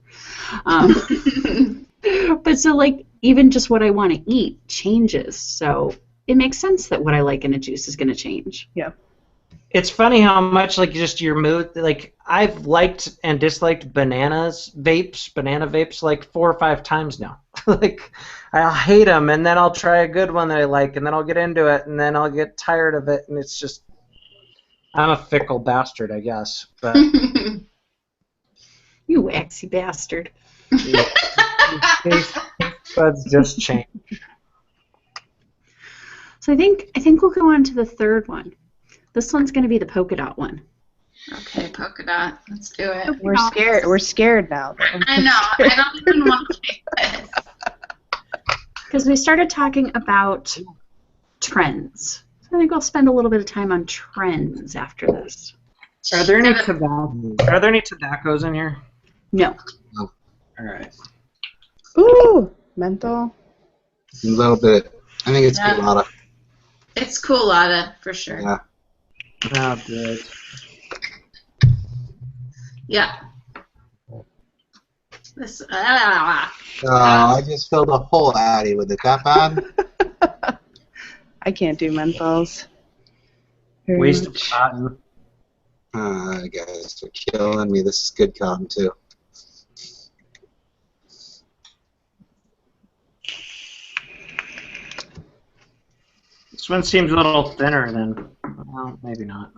But so, like, even just what I want to eat changes. So it makes sense that what I like in a juice is going to change. Yeah. It's funny how much, like, just your mood, like, I've liked and disliked banana vapes, like 4 or 5 times now. Like, I'll hate them, and then I'll try a good one that I like, and then I'll get into it, and then I'll get tired of it, and it's just, I'm a fickle bastard, I guess. But you waxy bastard. Taste buds just change. So I think we'll go on to the third one. This one's going to be the polka dot one. Okay, polka dot. Let's do it. We're scared. We're scared now. I know. I don't even want to take this. Because we started talking about trends. So I think I'll spend a little bit of time on trends after this. Are there any tobaccos in here? No. No. All right. Ooh, menthol. A little bit. I think it's Colada. It's Colada for sure. Yeah. Oh, good. Yeah. This. I just filled a whole Addy with it. That bad? I can't do menthols. Waste of cotton. Guys are killing me. This is good cotton, too. This one seems a little thinner than, well, maybe not.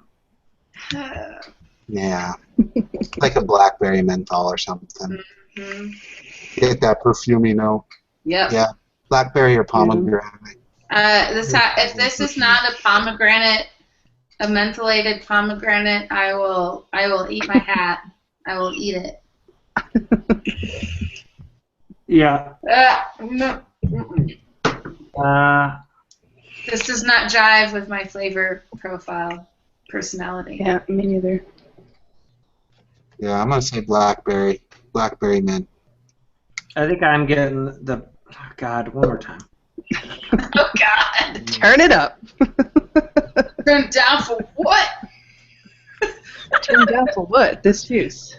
Yeah. Like a blackberry menthol or something. Get that perfumey note. Yep. Yeah. Blackberry or pomegranate. If this is not a pomegranate, a mentholated pomegranate, I will eat my hat. I will eat it. Yeah. No. This does not jive with my flavor profile personality. Yeah, me neither. Yeah, I'm going to say blackberry. blackberry mint. I think I'm getting the. Oh God, one more time. Oh God! Turn it up. Turn it down for what? Turn down for what? This juice.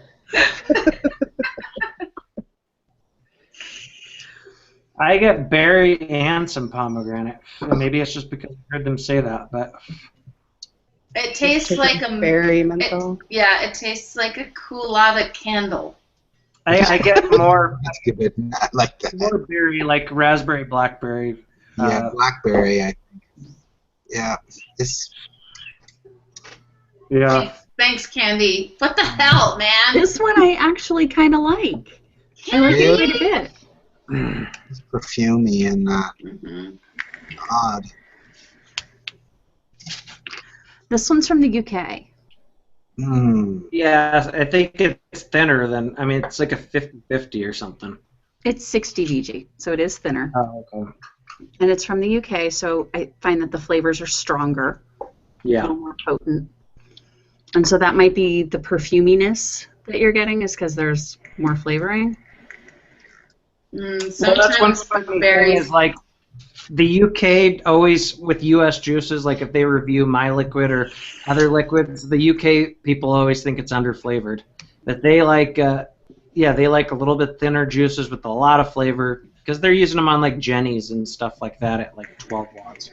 I get berry and some pomegranate. And maybe it's just because I heard them say that, but It tastes Take like a a berry menthol. it tastes like a Coolada candle. I get more That's good. I like that. more berry, like raspberry, blackberry. Yeah, blackberry. I think. Yeah, it's Yeah. Thanks, Candy. What the hell, man? This one I actually kind of like. I like it quite a bit. it's perfumey and Mhm. odd. This one's from the UK. Mm. Yeah, I think it's thinner than. I mean, it's like a 50-50 or something. It's 60 VG, so it is thinner. Oh, okay. And it's from the UK, so I find that the flavors are stronger, a Yeah. little more potent. And so that might be the perfuminess that you're getting is because there's more flavoring. Well, that's one Sometimes funny thing berries. is like the UK always with US juices, like if they review my liquid or other liquids, the UK people always think it's underflavored. But they like, they like a little bit thinner juices with a lot of flavor because they're using them on like Jenny's and stuff like that at like 12 watts.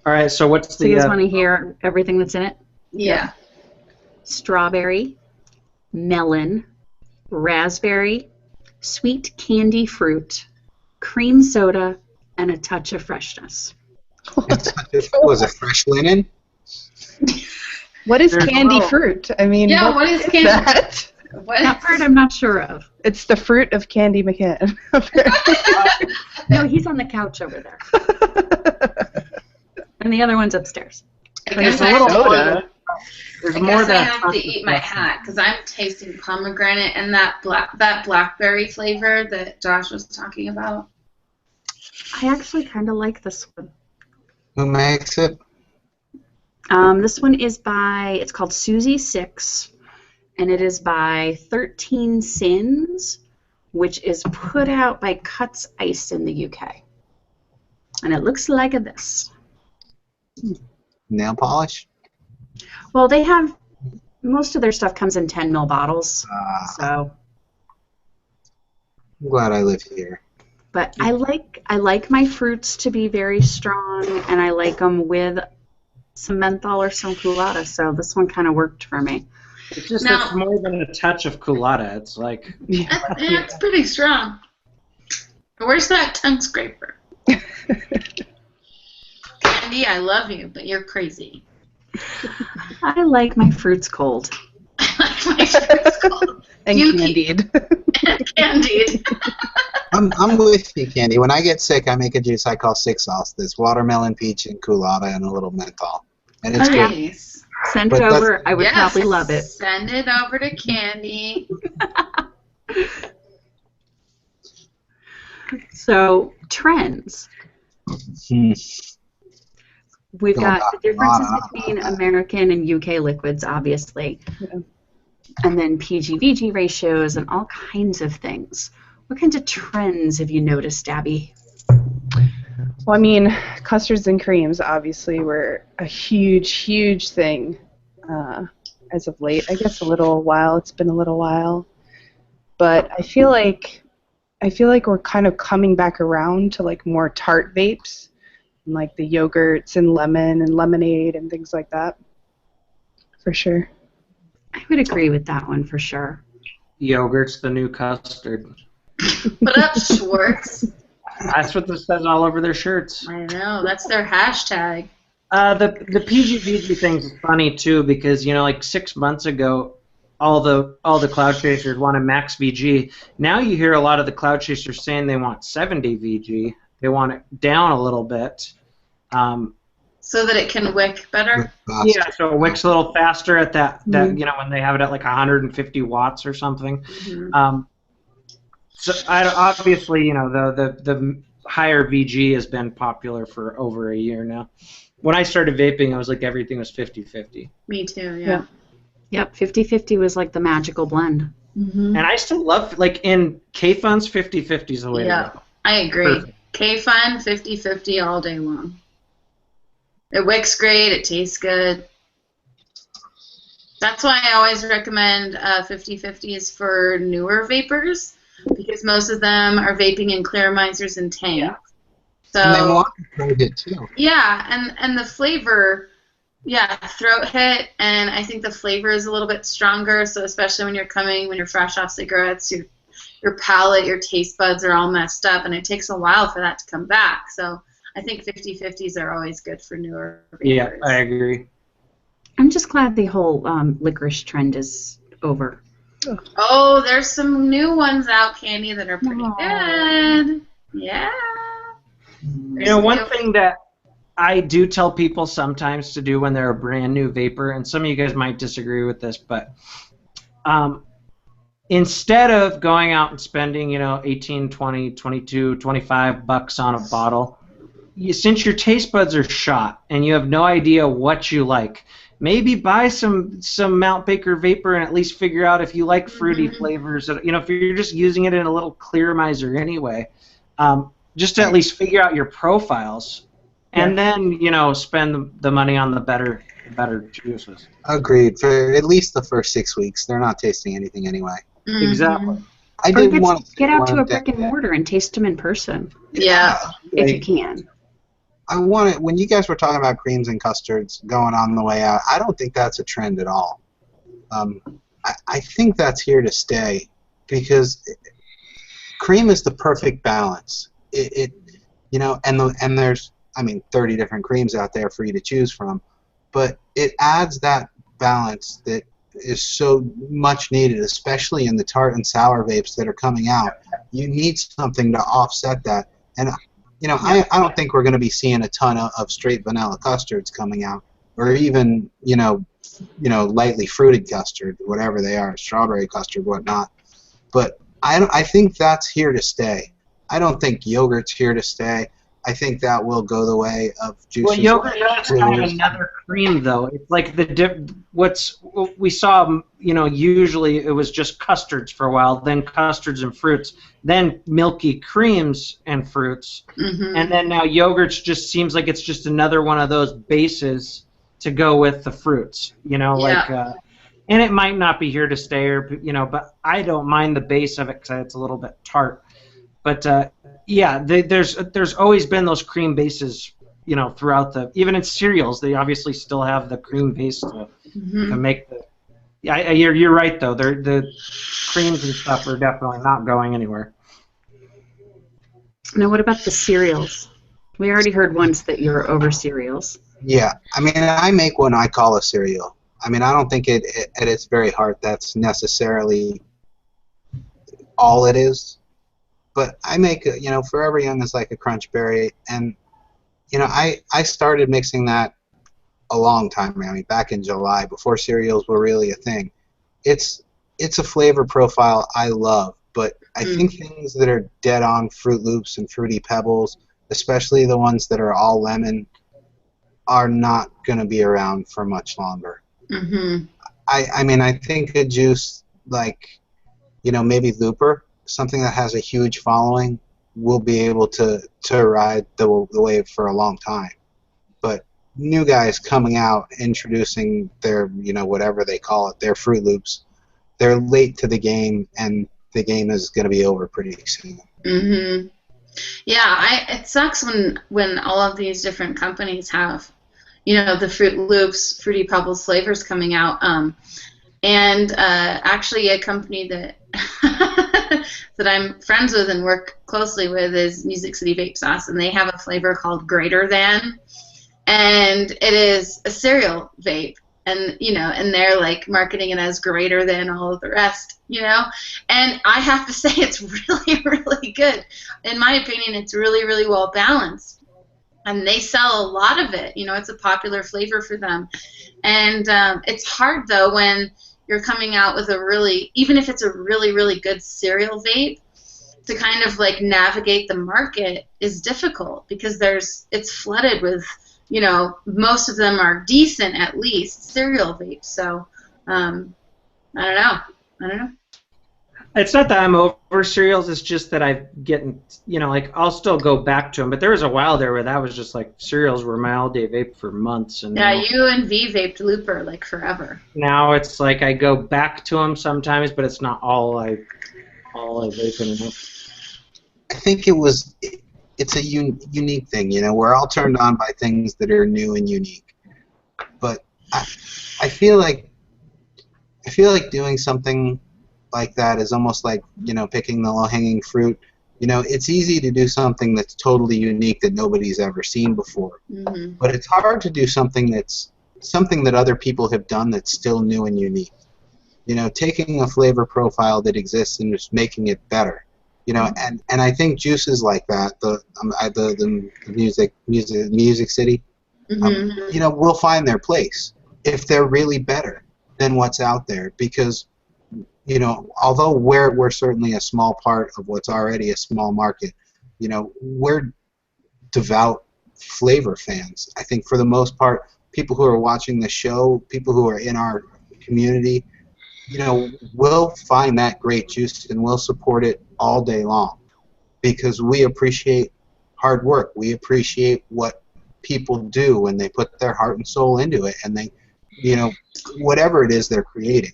All right, so what's So you the? guys want to hear everything that's in it? Yeah. Strawberry, melon, raspberry, sweet candy fruit, cream soda, and a touch of freshness. Was it fresh linen? What is There's candy no- fruit? I mean, Yeah, what is candy? that? What? That part I'm not sure of. It's the fruit of Candy McCann. No, he's on the couch over there. And the other one's upstairs. I There's guess a I little have to- more. There's I more guess I that. have to eat my hat because I'm tasting pomegranate and that blackberry flavor that Josh was talking about. I actually kind of like this one. Who makes it? This one is it's called Susie 6, and it is by 13 Sins, which is put out by Cuts Ice in the UK. And it looks like this. Nail polish? Well, they have, most of their stuff comes in 10 ml bottles, so. I'm glad I live here. But I like my fruits to be very strong, and I like them with some menthol or some Coolada, so this one kind of worked for me. It's just Now- it's more than a touch of Coolada. It's like It's pretty strong. Where's that tongue scraper? Candy, I love you, but you're crazy. I like my fruits cold. My shirt's cold. and You candied. Candied. I'm with you, Candy. When I get sick, I make a juice I call Six Sauce. There's watermelon, peach, and Coolada, and a little menthol. And it's good. Nice. Send But it that's- over. I would Yes. probably love it. Send it over to Candy. So, trends. Hmm. We've Go got back. the differences Ah. between American and UK liquids, obviously. Yeah. And then PG-VG ratios and all kinds of things. What kinds of trends have you noticed, Abby? Well, I mean, custards and creams obviously were a huge, huge thing as of late. I guess it's been a little while. But I feel like we're kind of coming back around to like more tart vapes, and like the yogurts and lemon and lemonade and things like that. For sure. I would agree with that one for sure. yogurt's the new custard. Put up, Schwartz. That's what this says all over their shirts. I know, that's their hashtag. The PG-VG thing's funny too because like 6 months ago, all the cloud chasers wanted max VG. Now you hear a lot of the cloud chasers saying they want 70 VG. They want it down a little bit. So that it can wick better? Yeah, so it wicks a little faster at that when they have it at like 150 watts or something. Mm-hmm. So obviously, the higher VG has been popular for over a year now. When I started vaping, it was like everything was 50-50. Me too, yeah. Yep, 50-50 was like the magical blend. Mm-hmm. And I still love, like, in K-Fun's, 50-50 is the way to go. I agree. Perfect. K-Fun, 50-50 all day long. It wicks great. It tastes good. That's why I always recommend 50-50s for newer vapors, because most of them are vaping in clearmizers and tanks. So, And they want to trade it too. yeah, and the flavor, yeah, throat hit, and I think the flavor is a little bit stronger. So especially when you're fresh off cigarettes, your palate, your taste buds are all messed up, and it takes a while for that to come back. So I think 50-50s are always good for newer vapors. Yeah, I agree. I'm just glad the whole licorice trend is over. Oh, there's some new ones out, Candy, that are pretty Aw. good. Yeah. You know, one thing that I do tell people sometimes to do when they're a brand new vapor, and some of you guys might disagree with this, but instead of going out and spending, 18, 20, 22, 25 bucks on a bottle, since your taste buds are shot and you have no idea what you like, maybe buy some Mount Baker Vapor and at least figure out if you like fruity flavors. If you're just using it in a little clearmizer anyway, just to at least figure out your profiles, and then spend the money on the better juices. Agreed. For at least the first 6 weeks, they're not tasting anything anyway. Exactly. I Or did want to get out to a brick and mortar and taste them in person. Yeah. If you can. I want it when you guys were talking about creams and custards going on the way out. I don't think that's a trend at all. I think that's here to stay because cream is the perfect balance. And there's 30 different creams out there for you to choose from, but it adds that balance that is so much needed, especially in the tart and sour vapes that are coming out. You need something to offset that, and I don't think we're going to be seeing a ton of straight vanilla custards coming out, or even lightly fruited custard, whatever they are, strawberry custard, whatnot. But I think that's here to stay. I don't think yogurt's here to stay. I think that will go the way of juices. Well, yogurt is kind of another cream, though. It's like what we saw. Usually it was just custards for a while, then custards and fruits, then milky creams and fruits, and then now yogurts just seems like it's just another one of those bases to go with the fruits. And it might not be here to stay, but I don't mind the base of it because it's a little bit tart. But there's always been those cream bases, throughout even in cereals. They obviously still have the cream base to make the. You're right though. The creams and stuff are definitely not going anywhere. Now, what about the cereals? We already heard once that you're over cereals. Yeah, I make what I call a cereal. I don't think it at its very heart that's necessarily all it is. But I make, Forever Young is like a crunch berry, and, I started mixing that a long time ago. Back in July, before cereals were really a thing. It's a flavor profile I love, but I think things that are dead on Fruit Loops and Fruity Pebbles, especially the ones that are all lemon, are not going to be around for much longer. I think a juice like, maybe Looper, something that has a huge following, will be able to ride the wave for a long time. But new guys coming out, introducing their, whatever they call it, their Fruit Loops, they're late to the game, and the game is going to be over pretty soon. Yeah, it sucks when all of these different companies have, the Fruit Loops, Fruity Pebbles flavors coming out. And actually a company that that I'm friends with and work closely with is Music City Vape Sauce, and they have a flavor called Greater Than, and it is a cereal vape, and and they're like marketing it as greater than all of the rest, and I have to say it's really, really good. In my opinion, it's really, really well balanced, and they sell a lot of it. It's a popular flavor for them, and it's hard though when you're coming out with even if it's a really, really good cereal vape, to kind of like navigate the market is difficult because it's flooded with, most of them are decent at least cereal vapes. So I don't know. It's not that I'm over cereals. It's just that I'm getting, like I'll still go back to them. But there was a while there where that was just like cereals were my all-day vape for months. And yeah, you and V vaped Looper like forever. now it's like I go back to them sometimes, but it's not all I vape anymore. I think it's a unique thing. We're all turned on by things that are new and unique. But I feel like doing something like that is almost like, picking the low-hanging fruit. It's easy to do something that's totally unique that nobody's ever seen before. Mm-hmm. But it's hard to do something that other people have done that's still new and unique. Taking a flavor profile that exists and just making it better. And I think juices like that, the Music City, Mm-hmm. will find their place if they're really better than what's out there, because although we're certainly a small part of what's already a small market, we're devout flavor fans. I think for the most part, people who are watching the show, people who are in our community, will find that great juice and will support it all day long, because we appreciate hard work. We appreciate what people do when they put their heart and soul into it, and they, whatever it is they're creating.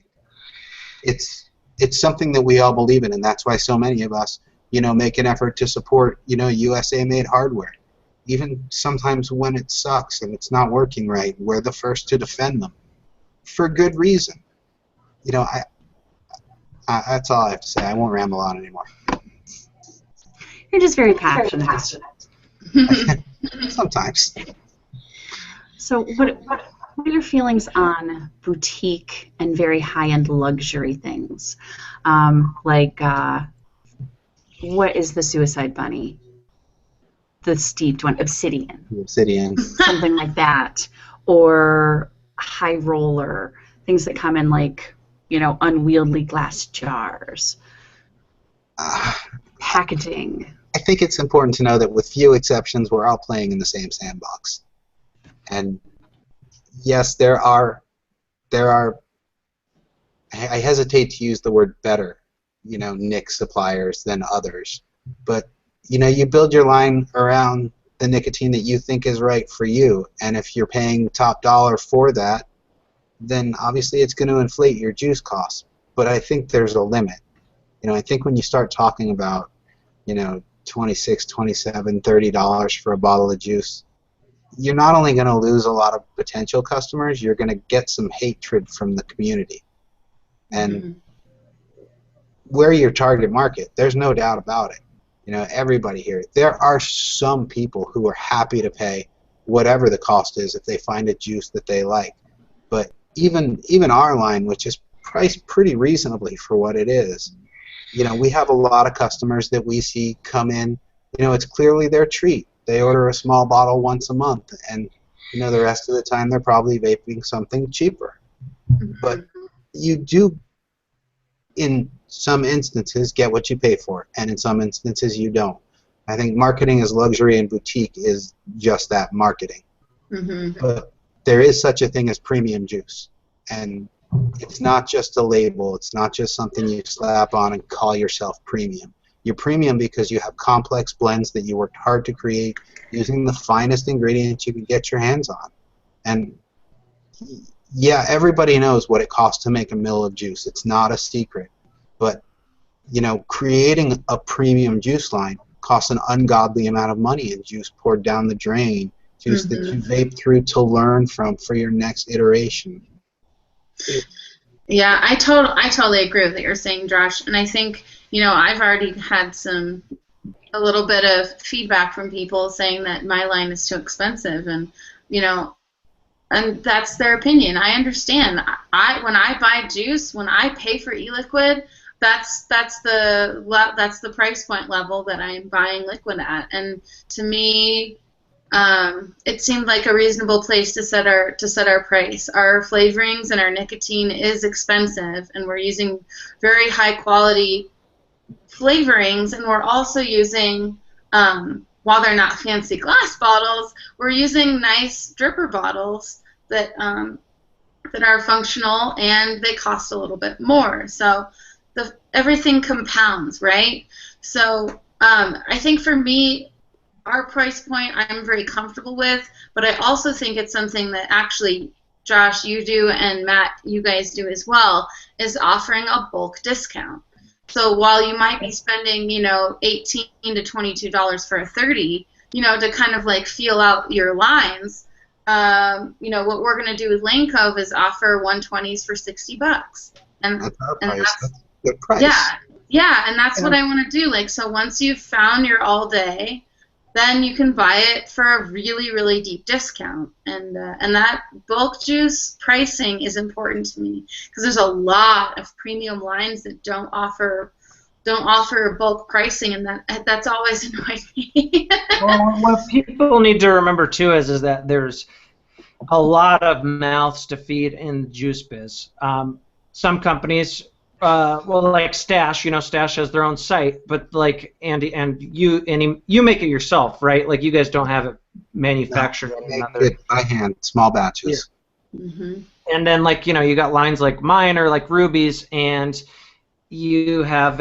It's something that we all believe in, and that's why so many of us, make an effort to support, USA-made hardware. Even sometimes when it sucks and it's not working right, we're the first to defend them for good reason. That's all I have to say. I won't ramble on anymore. You're just very passionate. Sometimes. So what are your feelings on boutique and very high-end luxury things? What is the Suicide Bunny? The steeped one, Obsidian. Obsidian. Something like that. Or high roller, things that come in unwieldy glass jars. Packaging. I think it's important to know that with few exceptions, we're all playing in the same sandbox. And yes, there are I hesitate to use the word better, nic suppliers than others. But, you build your line around the nicotine that you think is right for you. And if you're paying top dollar for that, then obviously it's going to inflate your juice costs. But I think there's a limit. I think when you start talking about, $26, $27, $30 for a bottle of juice, you're not only going to lose a lot of potential customers, you're going to get some hatred from the community. And we're your target market. There's no doubt about it. Everybody here. There are some people who are happy to pay whatever the cost is if they find a juice that they like. But even our line, which is priced pretty reasonably for what it is, we have a lot of customers that we see come in. It's clearly their treat. They order a small bottle once a month, and the rest of the time they're probably vaping something cheaper. But you do, in some instances, get what you pay for, and in some instances you don't. I think marketing as luxury and boutique is just that, marketing. But there is such a thing as premium juice, and it's not just a label. It's not just something you slap on and call yourself premium. You're premium because you have complex blends that you worked hard to create using the finest ingredients you can get your hands on. And yeah, everybody knows what it costs to make a mill of juice. It's not a secret. But, creating a premium juice line costs an ungodly amount of money, and juice poured down the drain, juice that you vape through to learn from for your next iteration. Yeah, I totally agree with what you're saying, Josh. And I think, I've already had a little bit of feedback from people saying that my line is too expensive, and and that's their opinion. I understand. When I buy juice, when I pay for e-liquid, that's the price point level that I'm buying liquid at, and to me, it seemed like a reasonable place to set our price. Our flavorings and our nicotine is expensive, and we're using very high quality flavorings, and we're also using, while they're not fancy glass bottles, we're using nice dripper bottles that that are functional, and they cost a little bit more. So everything compounds, right? So I think for me, our price point I'm very comfortable with, but I also think it's something that actually Josh, you do, and Matt, you guys do as well, is offering a bulk discount. So while you might be spending, $18 to $22 for a 30, to kind of like feel out your lines, what we're going to do with Lane Cove is offer 120s for $60. And That's our and price. that's, That's a good price. yeah, and that's what I want to do. Like, so once you've found your all day, then you can buy it for a really, really deep discount. And that bulk juice pricing is important to me because there's a lot of premium lines that don't offer bulk pricing, and that's always annoyed me. Well, what people need to remember too is that there's a lot of mouths to feed in the juice biz. Some companies, like Stash, Stash has their own site, but like Andy and you make it yourself, right? Like you guys don't have it manufactured. No, I make it by hand, small batches. Yeah. Mm-hmm. And then like you got lines like mine or like Ruby's, and you have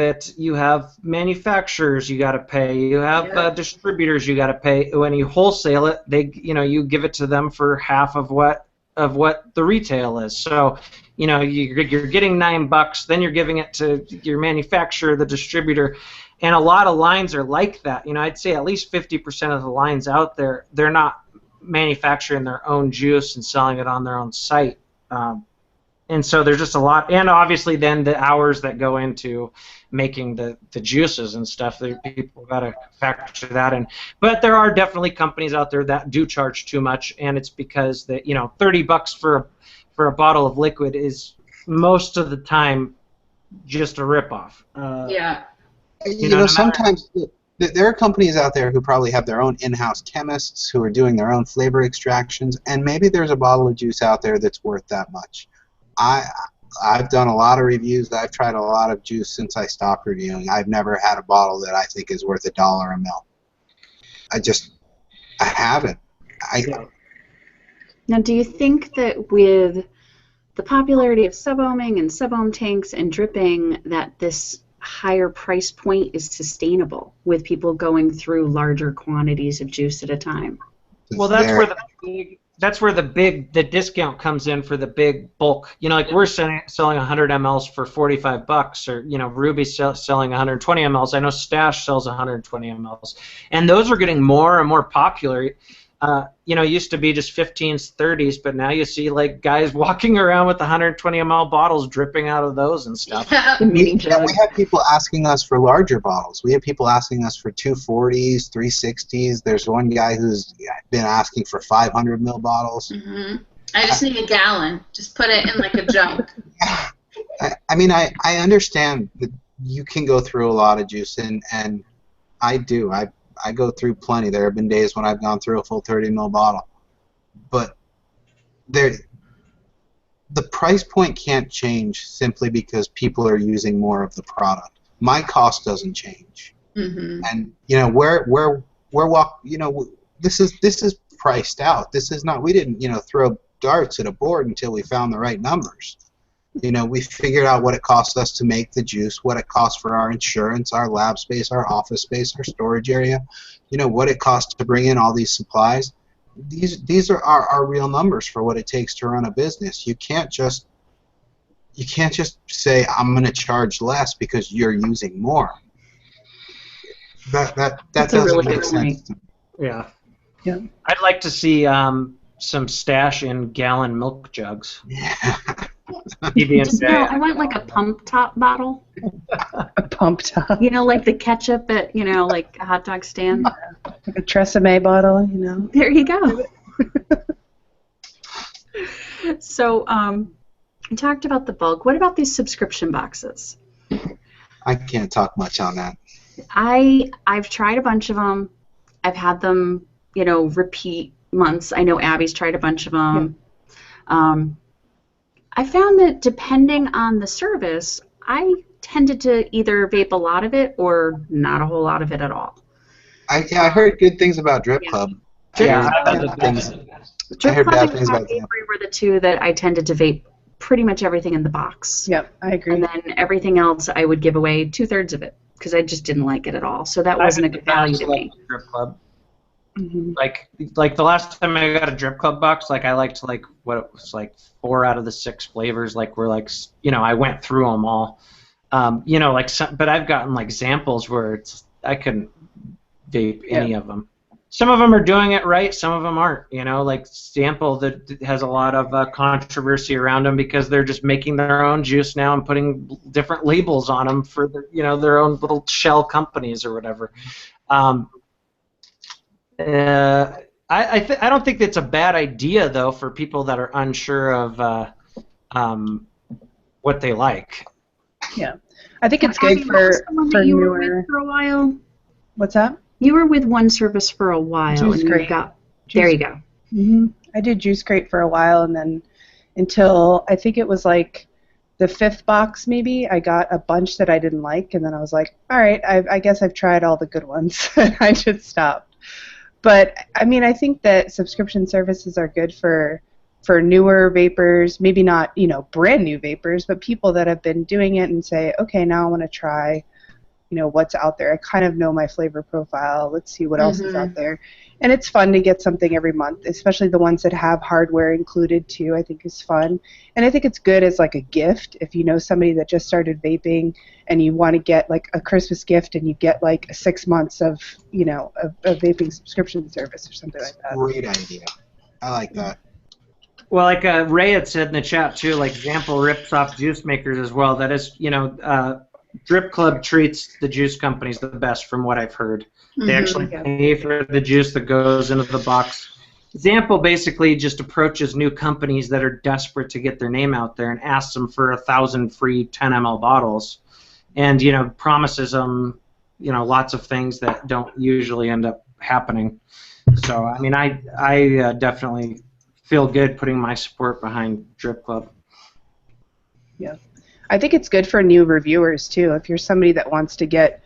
manufacturers you got to pay, you have distributors you got to pay. When you wholesale it, you give it to them for half of what the retail is. So you're getting $9, then you're giving it to your manufacturer, the distributor, and a lot of lines are like that. I'd say at least 50% of the lines out there, they're not manufacturing their own juice and selling it on their own site. And so there's just a lot, and obviously then the hours that go into making the juices and stuff, people got to factor that in. But there are definitely companies out there that do charge too much, and it's because that $30 for a bottle of liquid is most of the time just a ripoff. Sometimes there are companies out there who probably have their own in-house chemists who are doing their own flavor extractions, and maybe there's a bottle of juice out there that's worth that much. I've done a lot of reviews. I've tried a lot of juice since I stopped reviewing. I've never had a bottle that I think is worth $1 a mil. I haven't. Now, do you think that with the popularity of sub-ohming and sub-ohm tanks and dripping, that this higher price point is sustainable with people going through larger quantities of juice at a time? Well, that's where the discount comes in for the big bulk. Like we're selling 100 mLs for $45, or Ruby's selling 120 mLs. I know Stash sells 120 mLs, and those are getting more and more popular. It used to be just 15s, 30s, but now you see like guys walking around with 120 ml bottles dripping out of those and stuff. We have people asking us for larger bottles. We have people asking us for 240s, 360s. There's one guy who's been asking for 500 ml bottles. Mm-hmm. I just need a gallon. Just put it in like a jug. I understand that you can go through a lot of juice, and I do. I go through plenty. There have been days when I've gone through a full 30 ml bottle. But the price point can't change simply because people are using more of the product. My cost doesn't change. Mm-hmm. And this is priced out. This is not, we didn't throw darts at a board until we found the right numbers. We figured out what it costs us to make the juice, what it costs for our insurance, our lab space, our office space, our storage area, what it costs to bring in all these supplies. These are our real numbers for what it takes to run a business. You can't just say I'm going to charge less because you're using more. That doesn't really make sense to me. Yeah. I'd like to see some Stash in gallon milk jugs. Yeah. I want like a pump top bottle. A pump top. Like the ketchup at, like a hot dog stand. Like a Tresemme bottle, There you go. So, you talked about the bulk. What about these subscription boxes? I can't talk much on that. I've tried a bunch of them. I've had them, repeat months. I know Abby's tried a bunch of them. Yeah. I found that depending on the service, I tended to either vape a lot of it or not a whole lot of it at all. I heard good things about Drip Club. Yeah. I heard Club bad and things Cat about them. Vapory were the two that I tended to vape pretty much everything in the box. Yep, I agree. And then everything else I would give away 2/3 of it because I just didn't like it at all. So that wasn't a good value to me. Drip Club. Mm-hmm. Like the last time I got a Drip Club box, like I liked like what it was like 4 out of the 6 flavors. Like were like I went through them all. Like but I've gotten like samples where I couldn't vape any of them. Some of them are doing it right, some of them aren't. Like Sample that has a lot of controversy around them because they're just making their own juice now and putting different labels on them for their own little shell companies or whatever. I don't think it's a bad idea though for people that are unsure of what they like. Yeah, I think it's good for newer. For a while. What's that? You were with one service for a while. Juice Crate. There you go. Mm-hmm. I did Juice Crate for a while, and then until I think it was like the 5th box maybe, I got a bunch that I didn't like, and then I was like, all right, I guess I've tried all the good ones. I just stopped. But I mean, I think that subscription services are good for newer vapors, maybe not brand new vapors, but people that have been doing it and say, okay, now I want to try what's out there. I kind of know my flavor profile. Let's see what else is out there. And it's fun to get something every month, especially the ones that have hardware included too, I think is fun. And I think it's good as like a gift if you know somebody that just started vaping and you want to get like a Christmas gift and you get like 6 months of, a vaping subscription service or something like that. Great idea. I like that. Well, like Ray had said in the chat too, like Example rips off juice makers as well. That is, Drip Club treats the juice companies the best from what I've heard. They actually pay for the juice that goes into the box. Example basically just approaches new companies that are desperate to get their name out there and asks them for 1,000 free 10 ml bottles and, promises them, lots of things that don't usually end up happening. So, I mean, I definitely feel good putting my support behind Drip Club. Yeah. I think it's good for new reviewers too. If you're somebody that wants to get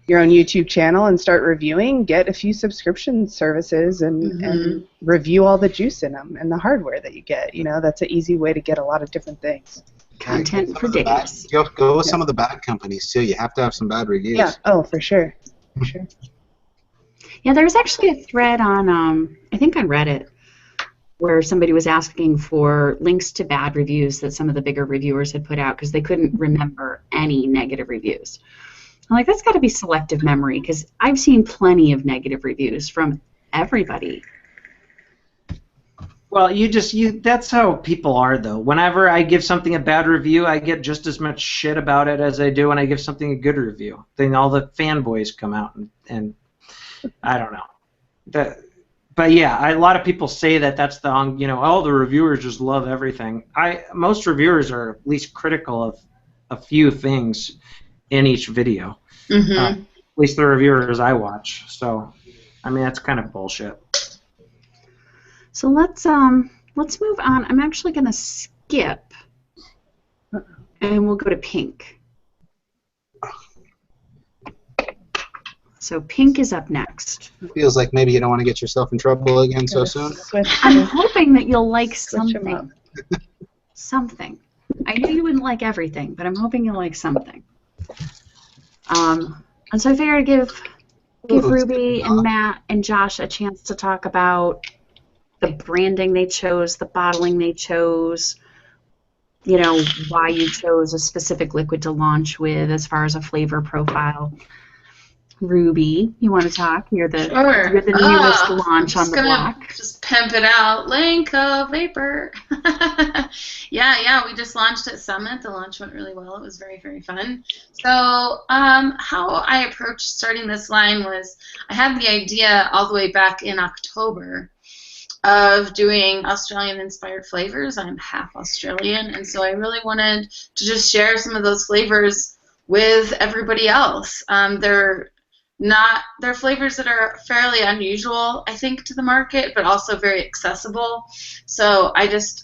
your own YouTube channel and start reviewing, get a few subscription services and review all the juice in them and the hardware that you get. That's an easy way to get a lot of different things. Content for days. Go with some of the bad companies too. You have to have some bad reviews. Yeah. Oh, for sure. For sure. Yeah, there was actually a thread on, I think on Reddit, where somebody was asking for links to bad reviews that some of the bigger reviewers had put out because they couldn't remember any negative reviews. I'm like, that's got to be selective memory because I've seen plenty of negative reviews from everybody. Well, that's how people are, though. Whenever I give something a bad review, I get just as much shit about it as I do when I give something a good review. Then all the fanboys come out and I don't know. But yeah, a lot of people say that's all the reviewers just love everything. Most reviewers are at least critical of a few things in each video. At least the reviewers I watch. So, I mean, that's kind of bullshit. So let's move on. I'm actually going to skip, and we'll go to Pink. So Pink is up next. Feels like maybe you don't want to get yourself in trouble again so soon. I'm hoping that you'll like something. Something. I knew you wouldn't like everything, but I'm hoping you'll like something. And so I figured I'd give Ruby and Matt and Josh a chance to talk about the branding they chose, the bottling they chose, why you chose a specific liquid to launch with as far as a flavor profile. Ruby, you want to talk? You're the newest launch on the block. Just pimp it out. Lanco Vapor. Yeah, we just launched at Summit. The launch went really well. It was very, very fun. So how I approached starting this line was I had the idea all the way back in October of doing Australian-inspired flavors. I'm half Australian, and so I really wanted to just share some of those flavors with everybody else. They're flavors that are fairly unusual, I think, to the market, but also very accessible. So I just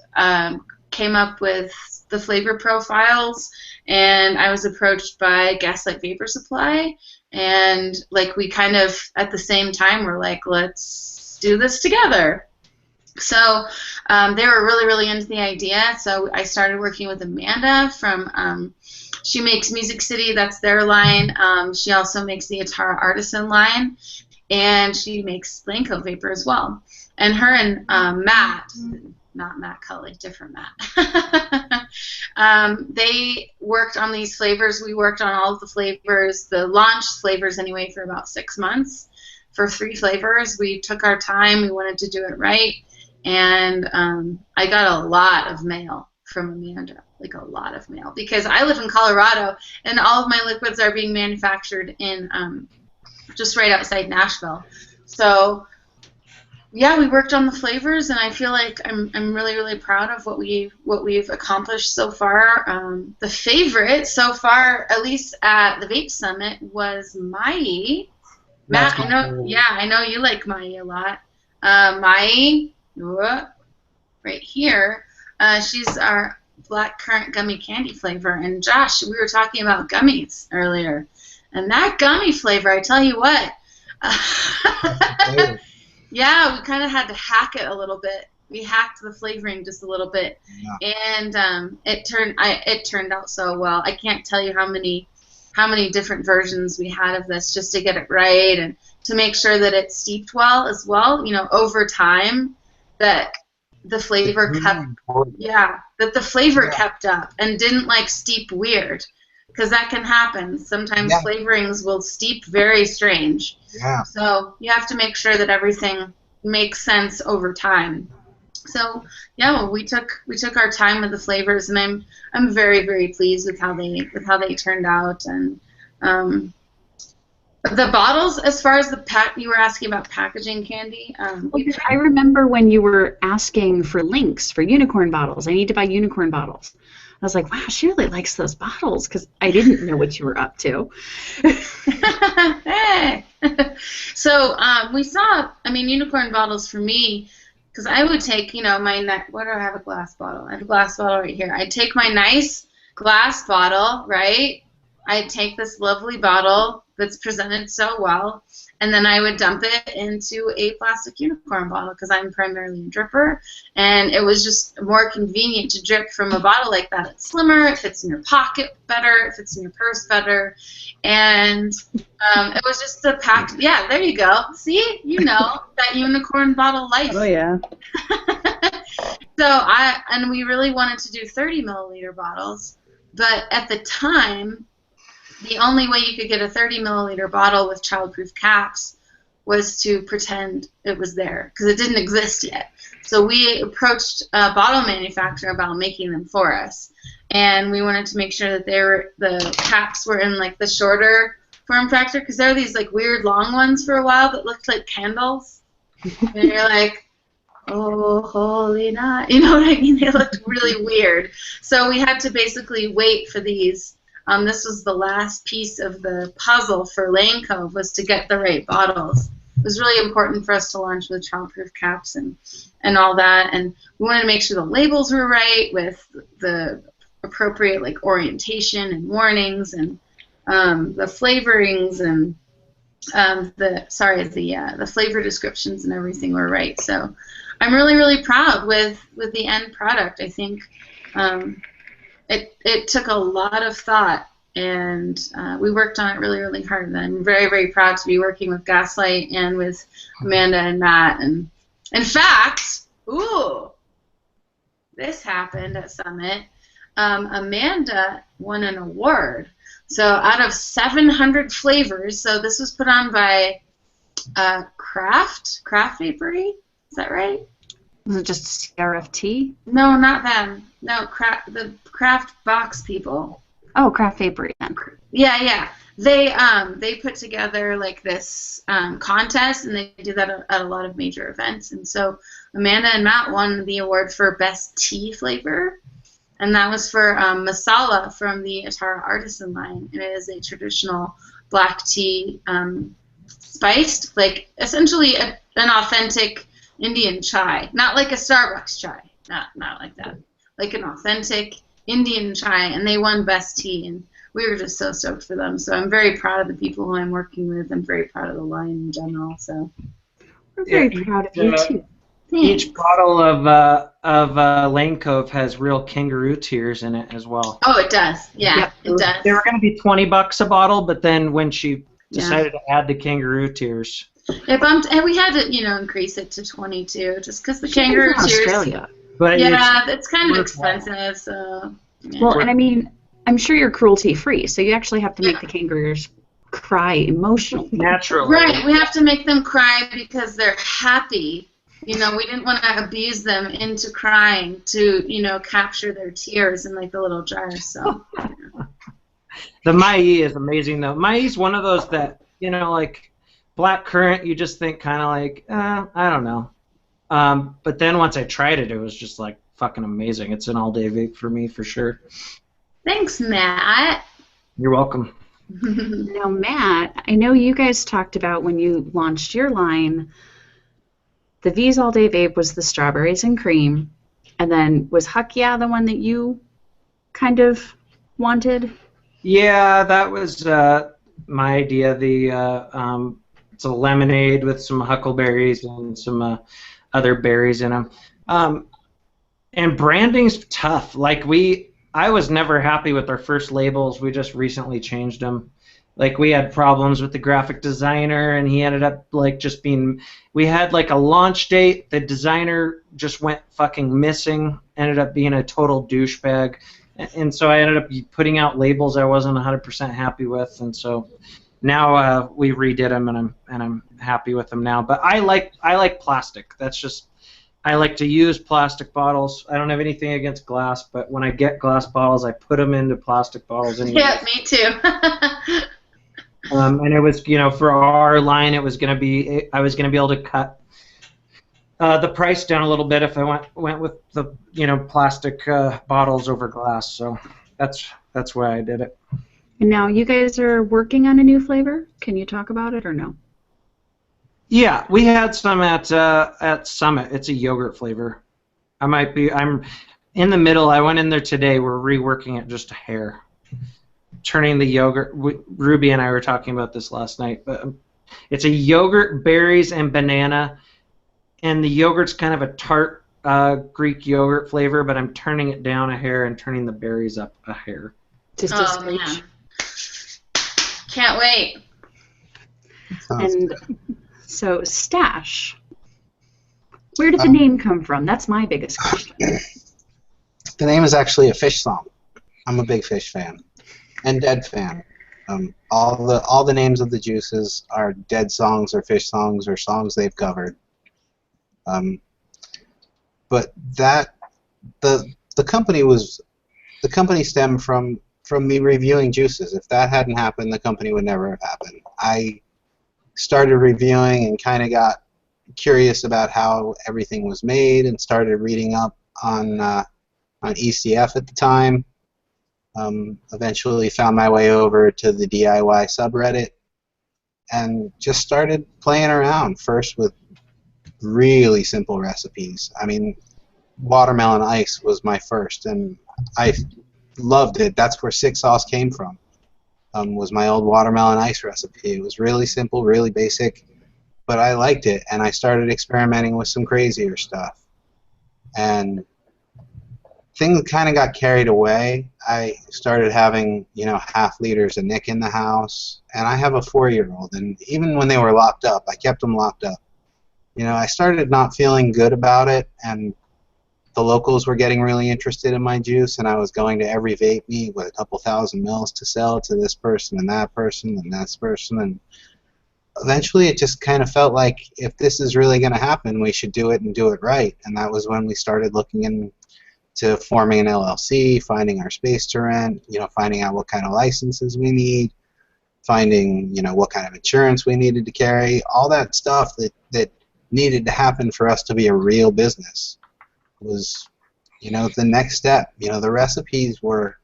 came up with the flavor profiles, and I was approached by Gaslight Vapor Supply, and we kind of at the same time were like, let's do this together. So they were really, really into the idea. So I started working with Amanda from, she makes Music City, that's their line. She also makes the Atara Artisan line, and she makes Blanco Vapor as well. And her and Matt, not Matt Cully, different Matt, they worked on these flavors. We worked on all of the flavors, the launch flavors anyway, for about 6 months for 3 flavors. We took our time. We wanted to do it right. And I got a lot of mail from Amanda, like a lot of mail, because I live in Colorado, and all of my liquids are being manufactured in just right outside Nashville. So, yeah, we worked on the flavors, and I feel like I'm really, really proud of what we've accomplished so far. The favorite so far, at least at the Vape Summit, was Mai. Matt, I know you like Mai a lot. Mai. Right here, she's our black currant gummy candy flavor. And Josh, we were talking about gummies earlier, and that gummy flavor, I tell you what, yeah, we kind of had to hack it a little bit. We hacked the flavoring just a little bit, and it turned out so well. I can't tell you how many different versions we had of this just to get it right and to make sure that it steeped well as well. You know, over time, that the flavor kept up and didn't like steep weird, because that can happen. Sometimes flavorings will steep very strange. Yeah. So you have to make sure that everything makes sense over time. So yeah, well, we took our time with the flavors, and I'm very, very pleased with how they turned out. And the bottles, as far as you were asking about packaging, Candy. I remember when you were asking for links for unicorn bottles. I need to buy unicorn bottles. I was like, wow, she really likes those bottles, because I didn't know what you were up to. Hey. So we saw, unicorn bottles for me, because I would take, what do I have, a glass bottle? I have a glass bottle right here. I'd take my nice glass bottle, right? I'd take this lovely bottle that's presented so well, and then I would dump it into a plastic unicorn bottle, because I'm primarily a dripper, and it was just more convenient to drip from a bottle like that. It's slimmer, it fits in your pocket better, it fits in your purse better, and it was just a packed, yeah, there you go. See, that unicorn bottle life. Oh, yeah. So we really wanted to do 30 milliliter bottles, but at the time, the only way you could get a 30 milliliter bottle with childproof caps was to pretend it was there, because it didn't exist yet. So we approached a bottle manufacturer about making them for us, and we wanted to make sure that the caps were in like the shorter form factor, because there are these like weird long ones for a while that looked like candles, and you're like, oh, holy night, you know what I mean? They looked really weird. So we had to basically wait for these. This was the last piece of the puzzle for Lane Cove, was to get the right bottles. It was really important for us to launch with childproof caps and all that, and we wanted to make sure the labels were right with the appropriate like orientation and warnings, and the flavorings and the flavor descriptions and everything were right. So I'm really, really proud with the end product. I think it took a lot of thought, and we worked on it really, really hard. And I'm very, very proud to be working with Gaslight and with Amanda and Matt. And in fact, this happened at Summit. Amanda won an award. So out of 700 flavors, so this was put on by Craft Vapery. Is that right? Was it just CRFT? No, not them. No, the Craft Box people. Oh, Craft Vapery then. Yeah. They put together like this contest, and they do that at a lot of major events. And so Amanda and Matt won the award for Best Tea Flavor, and that was for Masala from the Atara Artisan line. And it is a traditional black tea spiced, like essentially an authentic Indian chai, not like a Starbucks chai, not like that, like an authentic Indian chai, and they won Best Tea, and we were just so stoked for them. So I'm very proud of the people who I'm working with. I'm very proud of the line in general. So we're very proud of you too. Each bottle of Lane Cove has real kangaroo tears in it as well. Oh, it does. Yeah, Yep. it does. They were going to be $20 a bottle, but then when she decided to add the kangaroo tears, It bumped, and we had to, increase it to 22, just because the kangaroo From tears. Australia. but Yeah, it's kind of worthwhile. expensive. So. Yeah. Well, and I mean, I'm sure you're cruelty free, so you actually have to make Yeah. the kangaroos cry emotionally. Naturally. Right, we have to make them cry because they're happy. We didn't want to abuse them into crying to, capture their tears in like the little jars. So. The Mai is amazing though. Mai is one of those that, like black currant, you just think kind of like, I don't know. But then once I tried it, it was just like fucking amazing. It's an all-day vape for me for sure. Thanks, Matt. You're welcome. Now, Matt, I know you guys talked about when you launched your line, the V's All Day Vape was the strawberries and cream, and then was Huck Yeah the one that you kind of wanted? Yeah, that was my idea. It's a lemonade with some huckleberries and some other berries in them. And branding's tough. I was never happy with our first labels. We just recently changed them. Like we had problems with the graphic designer, and he ended up just being. We had like a launch date. The designer just went fucking missing. Ended up being a total douchebag, and so I ended up putting out labels I wasn't 100% happy with, and so now we redid them, and I'm happy with them now. But I like plastic. That's just. I like to use plastic bottles. I don't have anything against glass, but when I get glass bottles, I put them into plastic bottles anyway. Yeah, me too. And it was, for our line, I was going to be able to cut the price down a little bit if I went with the, plastic bottles over glass. So that's why I did it. And now you guys are working on a new flavor. Can you talk about it or no? Yeah, we had some at Summit. It's a yogurt flavor. I'm in the middle. I went in there today. We're reworking it just a hair. Turning the yogurt. Ruby and I were talking about this last night, but it's a yogurt, berries, and banana, and the yogurt's kind of a tart Greek yogurt flavor, but I'm turning it down a hair and turning the berries up a hair. Just a scooch. Man. Can't wait. And so, Stash. Where did the name come from? That's my biggest question. The name is actually a Fish song. I'm a big Fish fan and Dead fan. All the names of the juices are Dead songs or Fish songs or songs they've covered. But that the company stemmed from me reviewing juices. If that hadn't happened, the company would never have happened. I started reviewing and kind of got curious about how everything was made and started reading up on ECF at the time. Eventually found my way over to the DIY subreddit and just started playing around, first with really simple recipes. I mean, watermelon ice was my first, and I loved it. That's where Six Sauce came from. Was my old watermelon ice recipe. It was really simple, really basic, but I liked it, and I started experimenting with some crazier stuff. And things kind of got carried away. I started having, half liters of Nick in the house, and I have a 4-year-old, and even when they were locked up, I kept them locked up. I started not feeling good about it, and the locals were getting really interested in my juice, and I was going to every vape meet with a couple thousand mils to sell to this person and that person and that person, and eventually it just kind of felt like if this is really going to happen, we should do it and do it right. And that was when we started looking into forming an LLC, finding our space to rent, finding out what kind of licenses we need, finding, what kind of insurance we needed to carry, all that stuff that needed to happen for us to be a real business was, the next step. The recipes were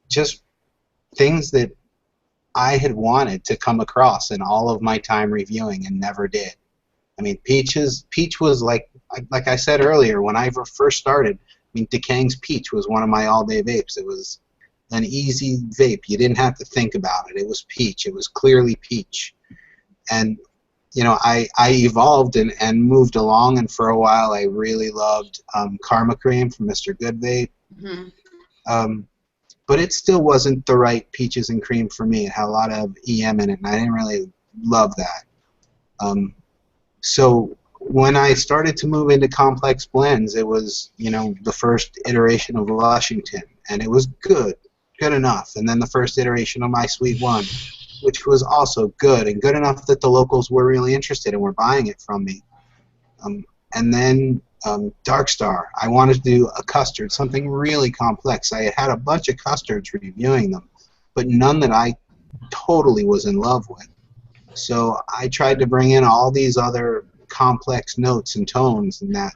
just things that I had wanted to come across in all of my time reviewing and never did. I mean, Peach was like I said earlier, when I first started, DeKang's Peach was one of my all-day vapes. It was an easy vape. You didn't have to think about it. It was Peach. It was clearly Peach. And you know, I evolved and moved along, and for a while I really loved Karma Cream from Mr. Good Vape. But it still wasn't the right peaches and cream for me. It had a lot of EM in it, and I didn't really love that. So when I started to move into complex blends, it was, you know, the first iteration of Lushington, and it was good enough. And then the first iteration of my Sweet One, which was also good, and good enough that the locals were really interested and were buying it from me. And then Dark Star. I wanted to do a custard, something really complex. I had a bunch of custards reviewing them, but none that I totally was in love with. So I tried to bring in all these other complex notes and tones, and that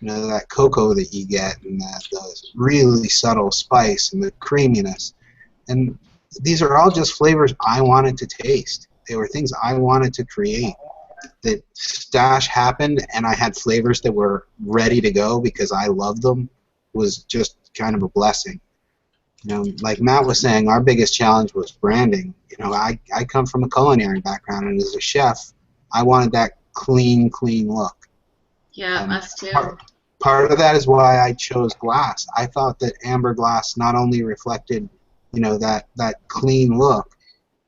you know, that cocoa that you get, and that really subtle spice and the creaminess. And these are all just flavors I wanted to taste. They were things I wanted to create. That stash happened, and I had flavors that were ready to go because I loved them, was just kind of a blessing. You know, like Matt was saying, our biggest challenge was branding. You know, I come from a culinary background, and as a chef, I wanted that clean look. Yeah, us too. Part of that is why I chose glass. I thought that amber glass not only reflected, you know, that clean look,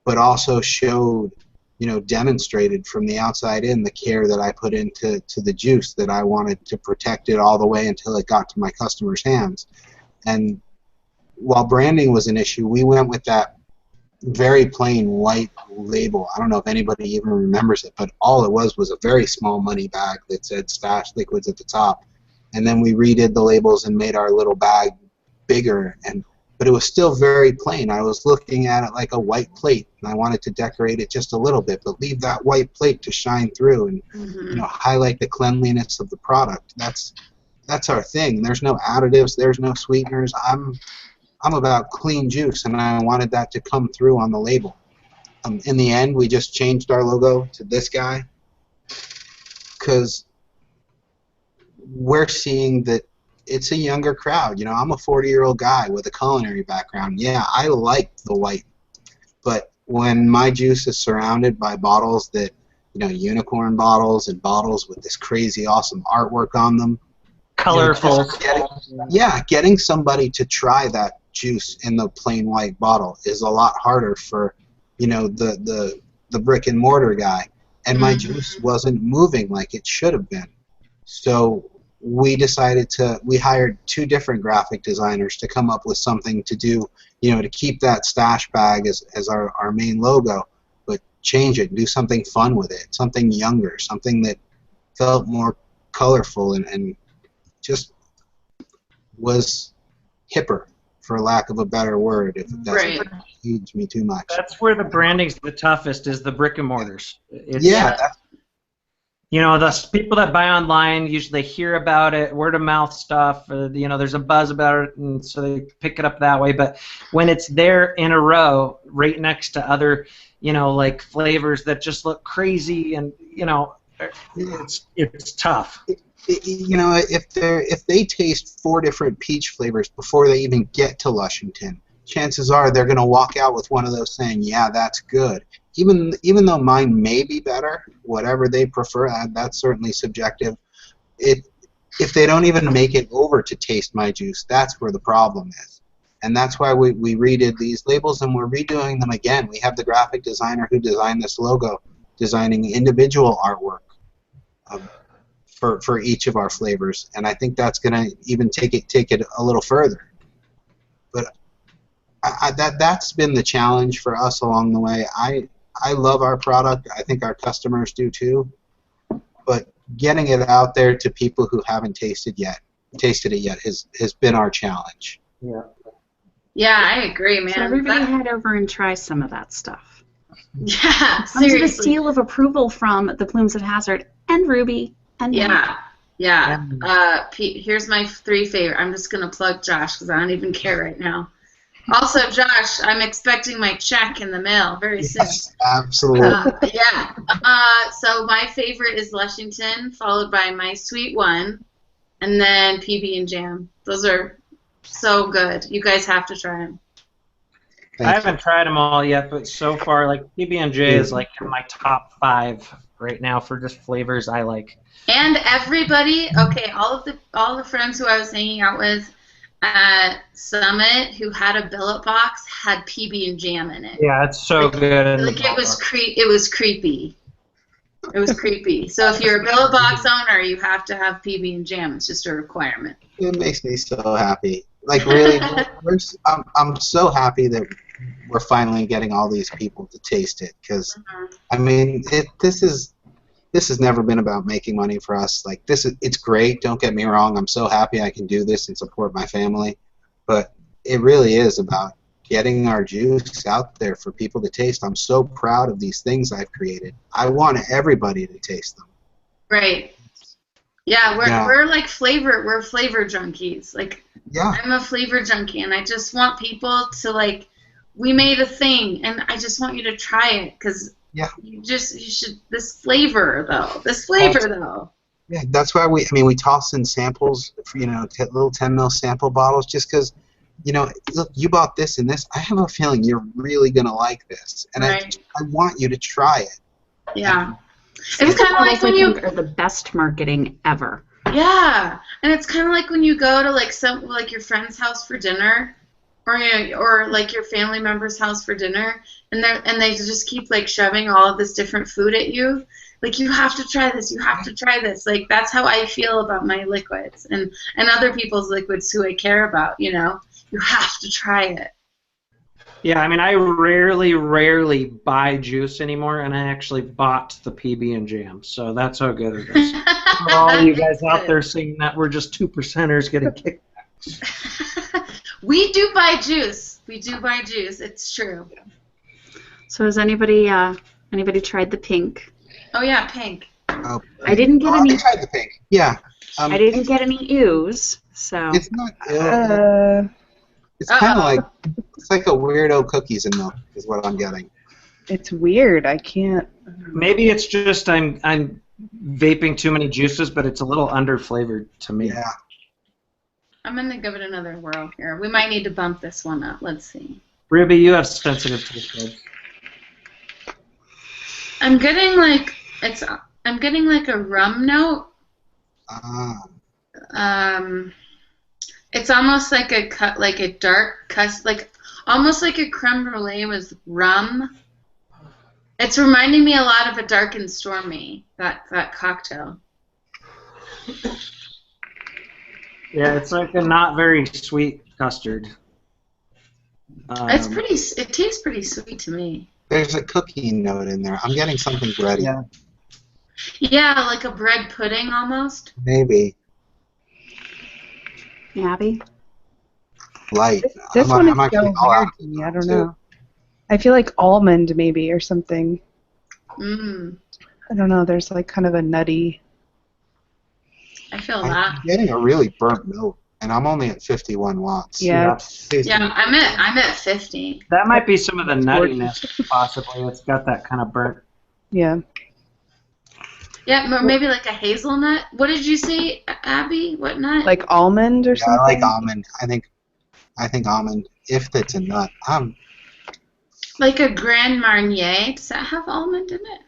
but also showed, you know, demonstrated from the outside in the care that I put into the juice, that I wanted to protect it all the way until it got to my customers' hands. And while branding was an issue, we went with that very plain white label. I don't know if anybody even remembers it, but all it was a very small money bag that said Stash Liquids at the top. And then we redid the labels and made our little bag bigger, but it was still very plain. I was looking at it like a white plate, and I wanted to decorate it just a little bit, but leave that white plate to shine through and you know, highlight the cleanliness of the product. That's our thing. There's no additives. There's no sweeteners. I'm about clean juice, and I wanted that to come through on the label. In the end, we just changed our logo to this guy because we're seeing that it's a younger crowd. You know, I'm a 40-year-old guy with a culinary background. Yeah, I like the white, but when my juice is surrounded by bottles that, you know, unicorn bottles and bottles with this crazy awesome artwork on them, colorful. Getting somebody to try that juice in the plain white bottle is a lot harder for, you know, the brick and mortar guy. And my juice wasn't moving like it should have been. So we hired 2 different graphic designers to come up with something to do, you know, to keep that stash bag as our main logo, but change it, do something fun with it, something younger, something that felt more colorful and just was hipper, for lack of a better word, if it doesn't confuse me too much. That's where the branding's the toughest, is the brick and mortars. You know, the people that buy online, usually they hear about it, word of mouth stuff, you know, there's a buzz about it, and so they pick it up that way. But when it's there in a row, right next to other, you know, like flavors that just look crazy, and, you know, it's tough. You know, if they taste 4 different peach flavors before they even get to Lushington, chances are they're going to walk out with one of those saying, yeah, that's good. Even though mine may be better, whatever they prefer, that's certainly subjective. If they don't even make it over to taste my juice, that's where the problem is. And that's why we redid these labels, and we're redoing them again. We have the graphic designer who designed this logo designing individual artwork for each of our flavors, and I think that's going to even take it a little further. But that's been the challenge for us along the way. I love our product. I think our customers do too. But getting it out there to people who haven't tasted it yet has been our challenge. Yeah. Yeah, I agree, man. So everybody head over and try some of that stuff. Yeah, Comes with a seriously. seal of approval from the Plumes of Hazard and Ruby and Matt. Yeah. Here's my 3 favorite. I'm just gonna plug Josh because I don't even care right now. Also, Josh, I'm expecting my check in the mail very soon. Yes, absolutely. So my favorite is Lushington, followed by my Sweet One, and then PB and Jam. Those are so good. You guys have to try them. I haven't tried them all yet, but so far, like PB&J is like in my top 5 right now for just flavors I like. And everybody, okay, all the friends who I was hanging out with at Summit who had a billet box had PB and jam in it. Yeah, it's so good. Like it was creepy. It was creepy. So if you're a billet box owner, you have to have PB and jam. It's just a requirement. It makes me so happy. Like really, I'm so happy that we're finally getting all these people to taste it. Because I mean, this has never been about making money for us. Like it's great. Don't get me wrong. I'm so happy I can do this and support my family. But it really is about getting our juice out there for people to taste. I'm so proud of these things I've created. I want everybody to taste them. Right. Yeah, we're like we're flavor junkies. Like I'm a flavor junkie, and I just want people to like. We made a thing, and I just want you to try it because you should. This flavor though. Yeah, that's why we toss in samples, little 10 ml sample bottles, just because. Look, you bought this and this. I have a feeling you're really gonna like this, and I want you to try it. Yeah, it's kind of like when you are the best marketing ever. Yeah, and it's kind of like when you go to like your friend's house for dinner, or like your family member's house for dinner, and they just keep like shoving all of this different food at you. Like, you have to try this, you have to try this. Like, that's how I feel about my liquids and other people's liquids who I care about, You have to try it. Yeah, I mean, I rarely buy juice anymore, and I actually bought the PB and jam, so that's how good it is. For all you guys out there saying that we're just 2%ers getting kickbacks. We do buy juice. It's true. So has anybody tried the pink? Oh yeah, pink. Oh, I didn't get any. I tried the pink. Yeah. I didn't get any ooze, so. It's not. It's kind of like a weirdo cookies and milk is what I'm getting. It's weird. I can't. Maybe it's just I'm vaping too many juices, but it's a little underflavored to me. Yeah. I'm gonna give it another whirl here. We might need to bump this one up. Let's see. Ruby, you have sensitive taste buds. I'm getting like a rum note. It's almost like a dark almost like a creme brulee with rum. It's reminding me a lot of a Dark and Stormy, that cocktail. Yeah, it's like a not very sweet custard. It tastes pretty sweet to me. There's a cookie note in there. I'm getting something bready. Yeah, like a bread pudding almost. Maybe. Abby? Light. This one is so weird to me. I don't know. I feel like almond maybe or something. I don't know. There's like kind of a nutty. I feel that. I'm getting a really burnt note, and I'm only at 51 watts. Yeah. Yeah, I'm at 50. That might be some of the nuttiness, possibly. It's got that kind of burnt. Yeah. Yeah, maybe like a hazelnut. What did you say, Abby? What nut? Like almond or something? I like almond. I think almond, if it's a nut. Like a Grand Marnier. Does that have almond in it?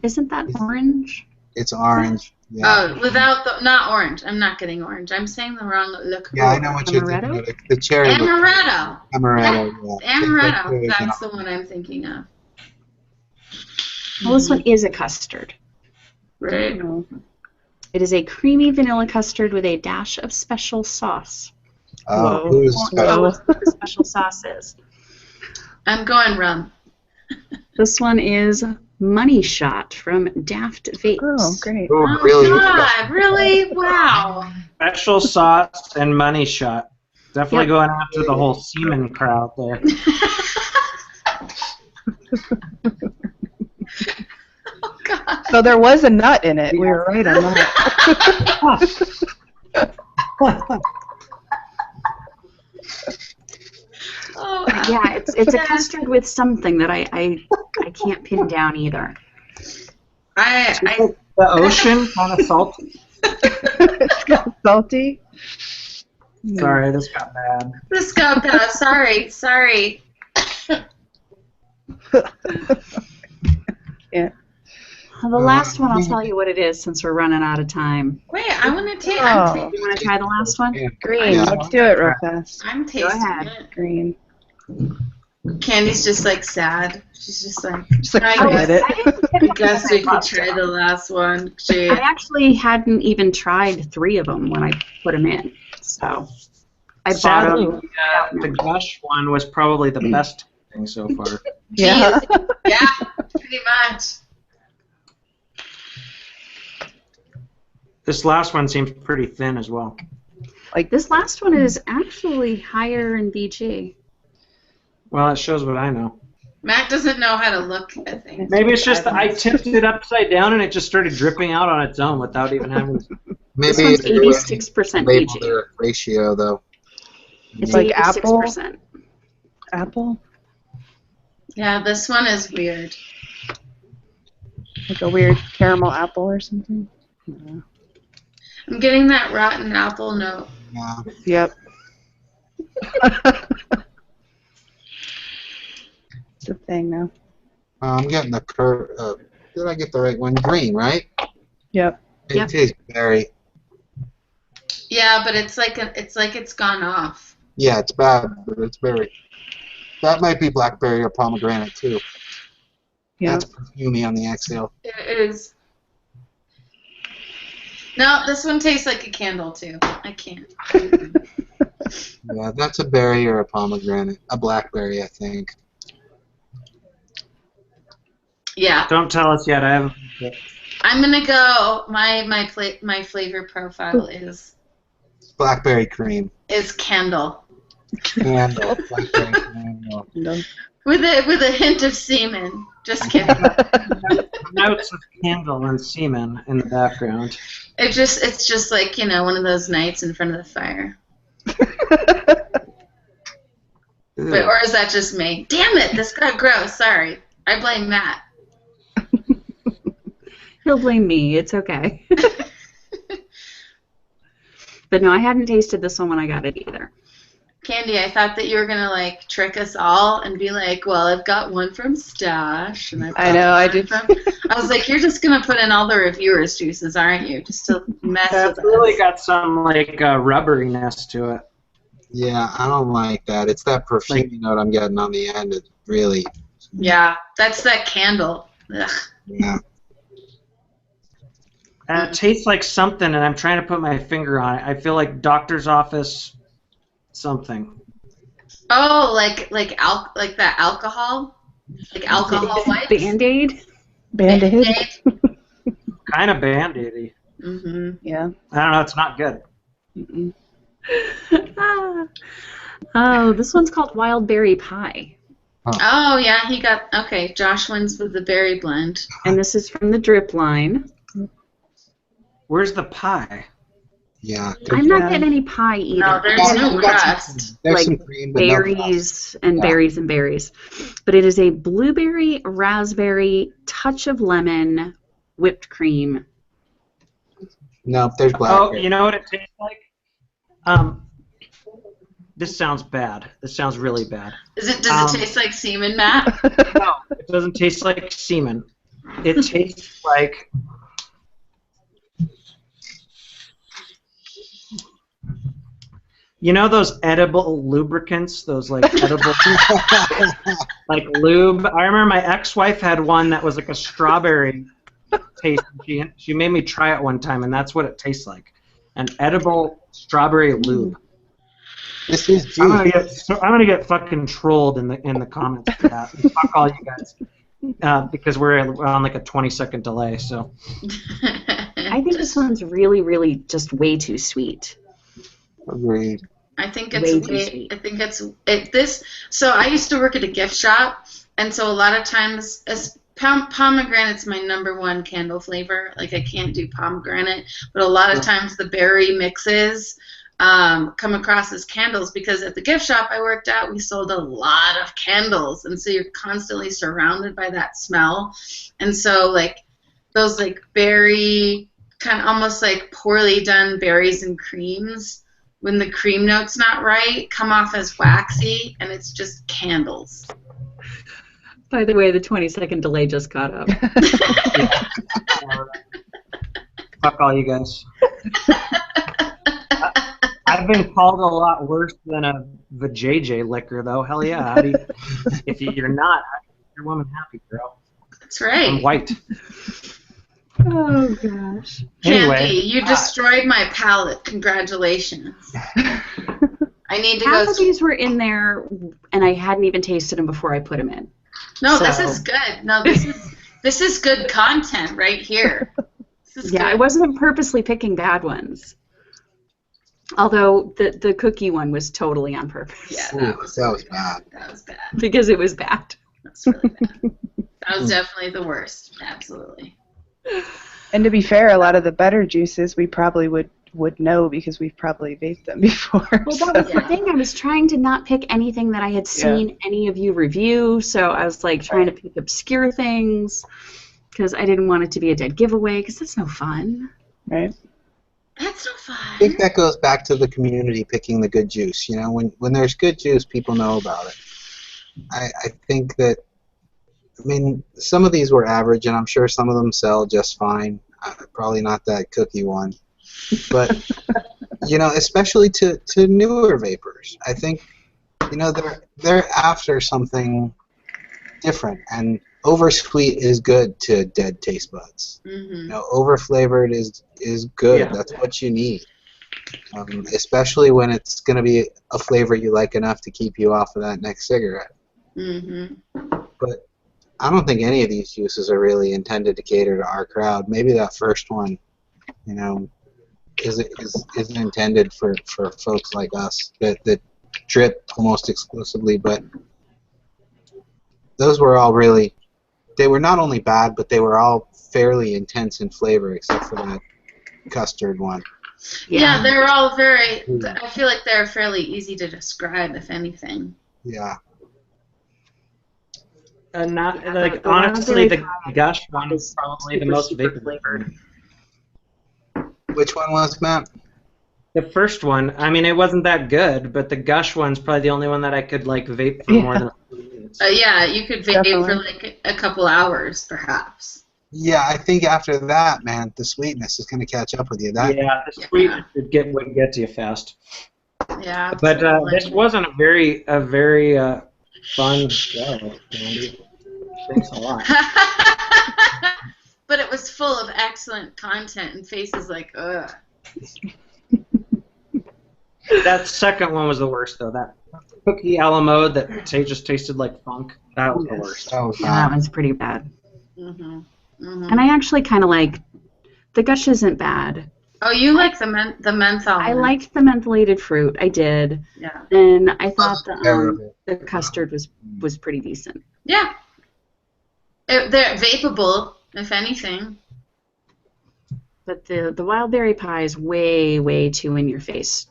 Isn't that orange? It's orange. Yeah. Oh, not orange. I'm not getting orange. I'm saying the wrong liqueur. Yeah, I know what you're thinking of. The cherry. Amaretto. Amaretto, yeah. Amaretto. That's the one I'm thinking of. Well, this one is a custard. Right. It is a creamy vanilla custard with a dash of special sauce. Who's special? What the special sauce is. I'm going rum. This one is Money Shot from Daft Vapes. Oh, great. Oh, really? God, really? Wow. Special sauce and Money Shot. Definitely going after the whole semen crowd there. Oh, God. So there was a nut in it. We were right on that. Oh, yeah, it's a custard with something that I can't pin down either. The ocean kind of salty. It's got salty. Sorry, this got bad. This got bad. Sorry. Yeah. The last one, I'll tell you what it is since we're running out of time. Wait, I want to taste. Oh. You want to try the last one? Green. Yeah. Let's do it real fast. I'm tasting ahead. it. Green. Candy's just like sad. She's just like, Just like I forget it. guess we could try the last one. Gee. I actually hadn't even tried 3 of them when I put them in. So I bought Sadly, them. the Gush one was probably the best thing so far. Yeah. Yeah, pretty much. This last one seems pretty thin as well. This last one is actually higher in BG. Well, it shows what I know. Matt doesn't know how to look at things. Maybe it's just that I tipped it upside down and it just started dripping out on its own without even having. This Maybe one's it's 86% label BG. their ratio though. It's Like 86%. Apple. Yeah, this one is weird. Like a weird caramel apple or something. Yeah. I'm getting that rotten apple note. Yeah. Yep. It's a thing now. I'm getting the did I get the right one? Green, right? Yep. It Yep. tastes berry. Yeah, but it's like it's gone off. Yeah, it's bad, but it's berry. That might be blackberry or pomegranate too. Yeah. That's perfumey on the exhale. It is. No, this one tastes like a candle too. I can't. Yeah, that's a berry or a pomegranate. A blackberry, I think. Yeah, Don't tell us yet. I haven't. I'm gonna go. My flavor profile is Blackberry cream. candle Candle. Blackberry candle. with a hint of semen. Just kidding. Notes of candle and semen in the background. It's just like, you know, one of those nights in front of the fire. But, or is that just me? Damn it, this got gross. Sorry, I blame Matt. He'll blame me. It's okay. But no, I hadn't tasted this one when I got it either. Candy, I thought that you were gonna like trick us all and be like, "Well, I've got one from Stash," and I know, I did. I was like, "You're just gonna put in all the reviewers' juices, aren't you? Just to mess It's with really us." got some like rubberiness to it. Yeah, I don't like that. It's that perfume note I'm getting on the end. It really. Yeah, that's that candle. Ugh. Yeah. And it tastes like something, and I'm trying to put my finger on it. I feel like doctor's office something. Oh, like that alcohol, like alcohol wipes. Band-Aid? Band-Aid. Kind of Band-Aidy. Mhm. Yeah. I don't know. It's not good. Mm-mm. Oh, this one's called Wild Berry Pie. Oh yeah, he got okay. Josh wins with the berry blend. And this is from the drip line. Where's the pie? Yeah. I'm not getting any pie either. No, there's no crust. There's Like some cream, but no crust. berries and Yeah. berries and berries. But it is a blueberry, raspberry, touch of lemon, whipped cream. No, there's Oh, blackberry. you know what it tastes like? This sounds bad. This sounds really bad. Does it taste like semen, Matt? No, it doesn't taste like semen. It tastes like you know those edible lubricants, those like edible like lube. I remember my ex-wife had one that was like a strawberry taste. She made me try it one time, and that's what it tastes like. An edible strawberry lube. This is I'm juice. gonna get fucking trolled in the comments for that. Fuck all you guys, because we're on like a 20-second delay. So I think this one's really, really just way too sweet. Agreed. I think Way it's too sweet. I think this. So I used to work at a gift shop, and so a lot of times, pomegranate's my #1 candle flavor. Like I can't do pomegranate, but a lot of times the berry mixes come across as candles because at the gift shop I worked at, we sold a lot of candles, and so you're constantly surrounded by that smell, and so like those like berry kind of almost like poorly done berries and creams, when the cream note's not right, come off as waxy, and it's just candles. By the way, the 20-second delay just caught up. Yeah. Fuck all you guys. I've been called a lot worse than a vajayjay liquor, though. Hell yeah. If you're not, you're woman happy, girl. That's right. I'm white. Oh, gosh. Anyway, Candy, you destroyed my palate. Congratulations. I need to Half go. of these were in there, and I hadn't even tasted them before I put them in. No, So- this is good. No, this is good content right here. This is Yeah, I good. wasn't purposely picking bad ones. Although the cookie one was totally on purpose. Yeah, Ooh, that was bad. That was bad. Because it was bad. That's really bad. That was definitely the worst. Absolutely. And to be fair, a lot of the better juices we probably would know because we've probably vaped them before. Well, that was so. the thing. I was trying to not pick anything that I had seen any of you review, so I was like trying to pick obscure things because I didn't want it to be a dead giveaway because that's no fun. Right. That's no I think fun. that goes back to the community picking the good juice. You know, when there's good juice, people know about it. I think that, I mean, some of these were average, and I'm sure some of them sell just fine. Probably not that cookie one. But, you know, especially to newer vapors, I think, you know, they're after something different. And oversweet is good to dead taste buds. Mm-hmm. You know, overflavored is good. Yeah. That's what you need. Especially when it's going to be a flavor you like enough to keep you off of that next cigarette. Mm-hmm. But I don't think any of these juices are really intended to cater to our crowd. Maybe that first one, you know, isn't intended for folks like us that drip almost exclusively. But those were all really, they were not only bad, but they were all fairly intense in flavor, except for that custard one. Yeah, they're all very. I feel like they're fairly easy to describe, if anything. Yeah. Not Yeah, like the honestly, the raspberry Gush one is is probably the super, most super vapor flavored. Which one was, Matt? The first one, I mean, it wasn't that good, but the Gush one's probably the only one that I could like vape for more than a few minutes. Yeah, you could vape Definitely. for like a couple hours, perhaps. Yeah, I think after that, man, the sweetness is going to catch up with you. That Yeah, the sweet would get to you fast. Yeah. But absolutely. this wasn't a very fun show, Andy. Thanks a lot. But it was full of excellent content and faces like, ugh. That second one was the worst, though. That cookie a la mode that just tasted like funk. That was the worst. that was Yeah, that bad. one's pretty bad. Mm-hmm. Mm-hmm. And I actually kind of like, the Gush isn't bad. Oh, you like the menthol? I one. liked the mentholated fruit. I did. Yeah. And I thought Terrible. the custard was pretty decent. Yeah. They're vapeable, if anything. But the wild berry pie is way too in your face.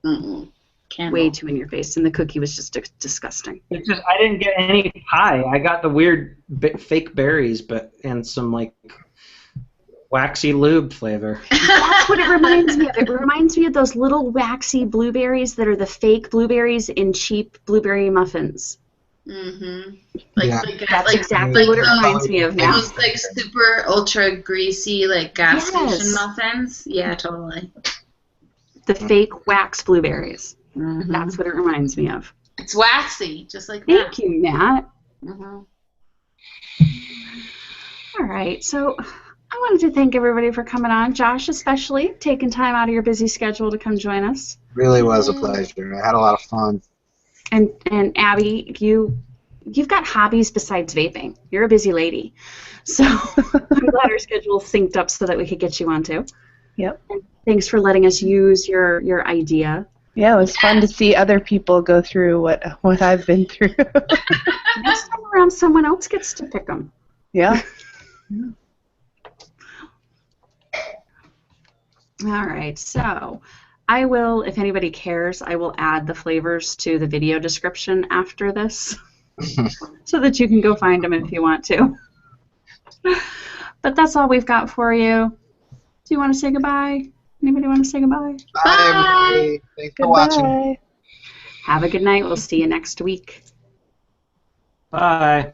Mm-mm. Candle. Way too in your face. And the cookie was just disgusting. It's just I didn't get any pie. I got the weird fake berries, and some like waxy lube flavor. That's what it reminds me of. It reminds me of those little waxy blueberries that are the fake blueberries in cheap blueberry muffins. Mm-hmm. Yeah. That's like exactly what it those- reminds me of now. Those like super ultra greasy like gas Yes. station muffins. Yeah, totally. The fake wax blueberries. Mm-hmm. That's what it reminds me of. It's waxy, just like that. Thank you, Matt. Mm-hmm. All right, so I wanted to thank everybody for coming on. Josh, especially, taking time out of your busy schedule to come join us. Really was a pleasure. I had a lot of fun. And Abby, you've got hobbies besides vaping. You're a busy lady. So I'm glad our schedule synced up so that we could get you on too. Yep. And thanks for letting us use your idea. Yeah, it was fun to see other people go through what I've been through. Next time around, someone else gets to pick them. Yeah. All right, so I will, if anybody cares, I will add the flavors to the video description after this so that you can go find them if you want to. But that's all we've got for you. Do you want to say goodbye? Anybody want to say goodbye? Bye, everybody. Thanks for watching. Goodbye. Have a good night. We'll see you next week. Bye.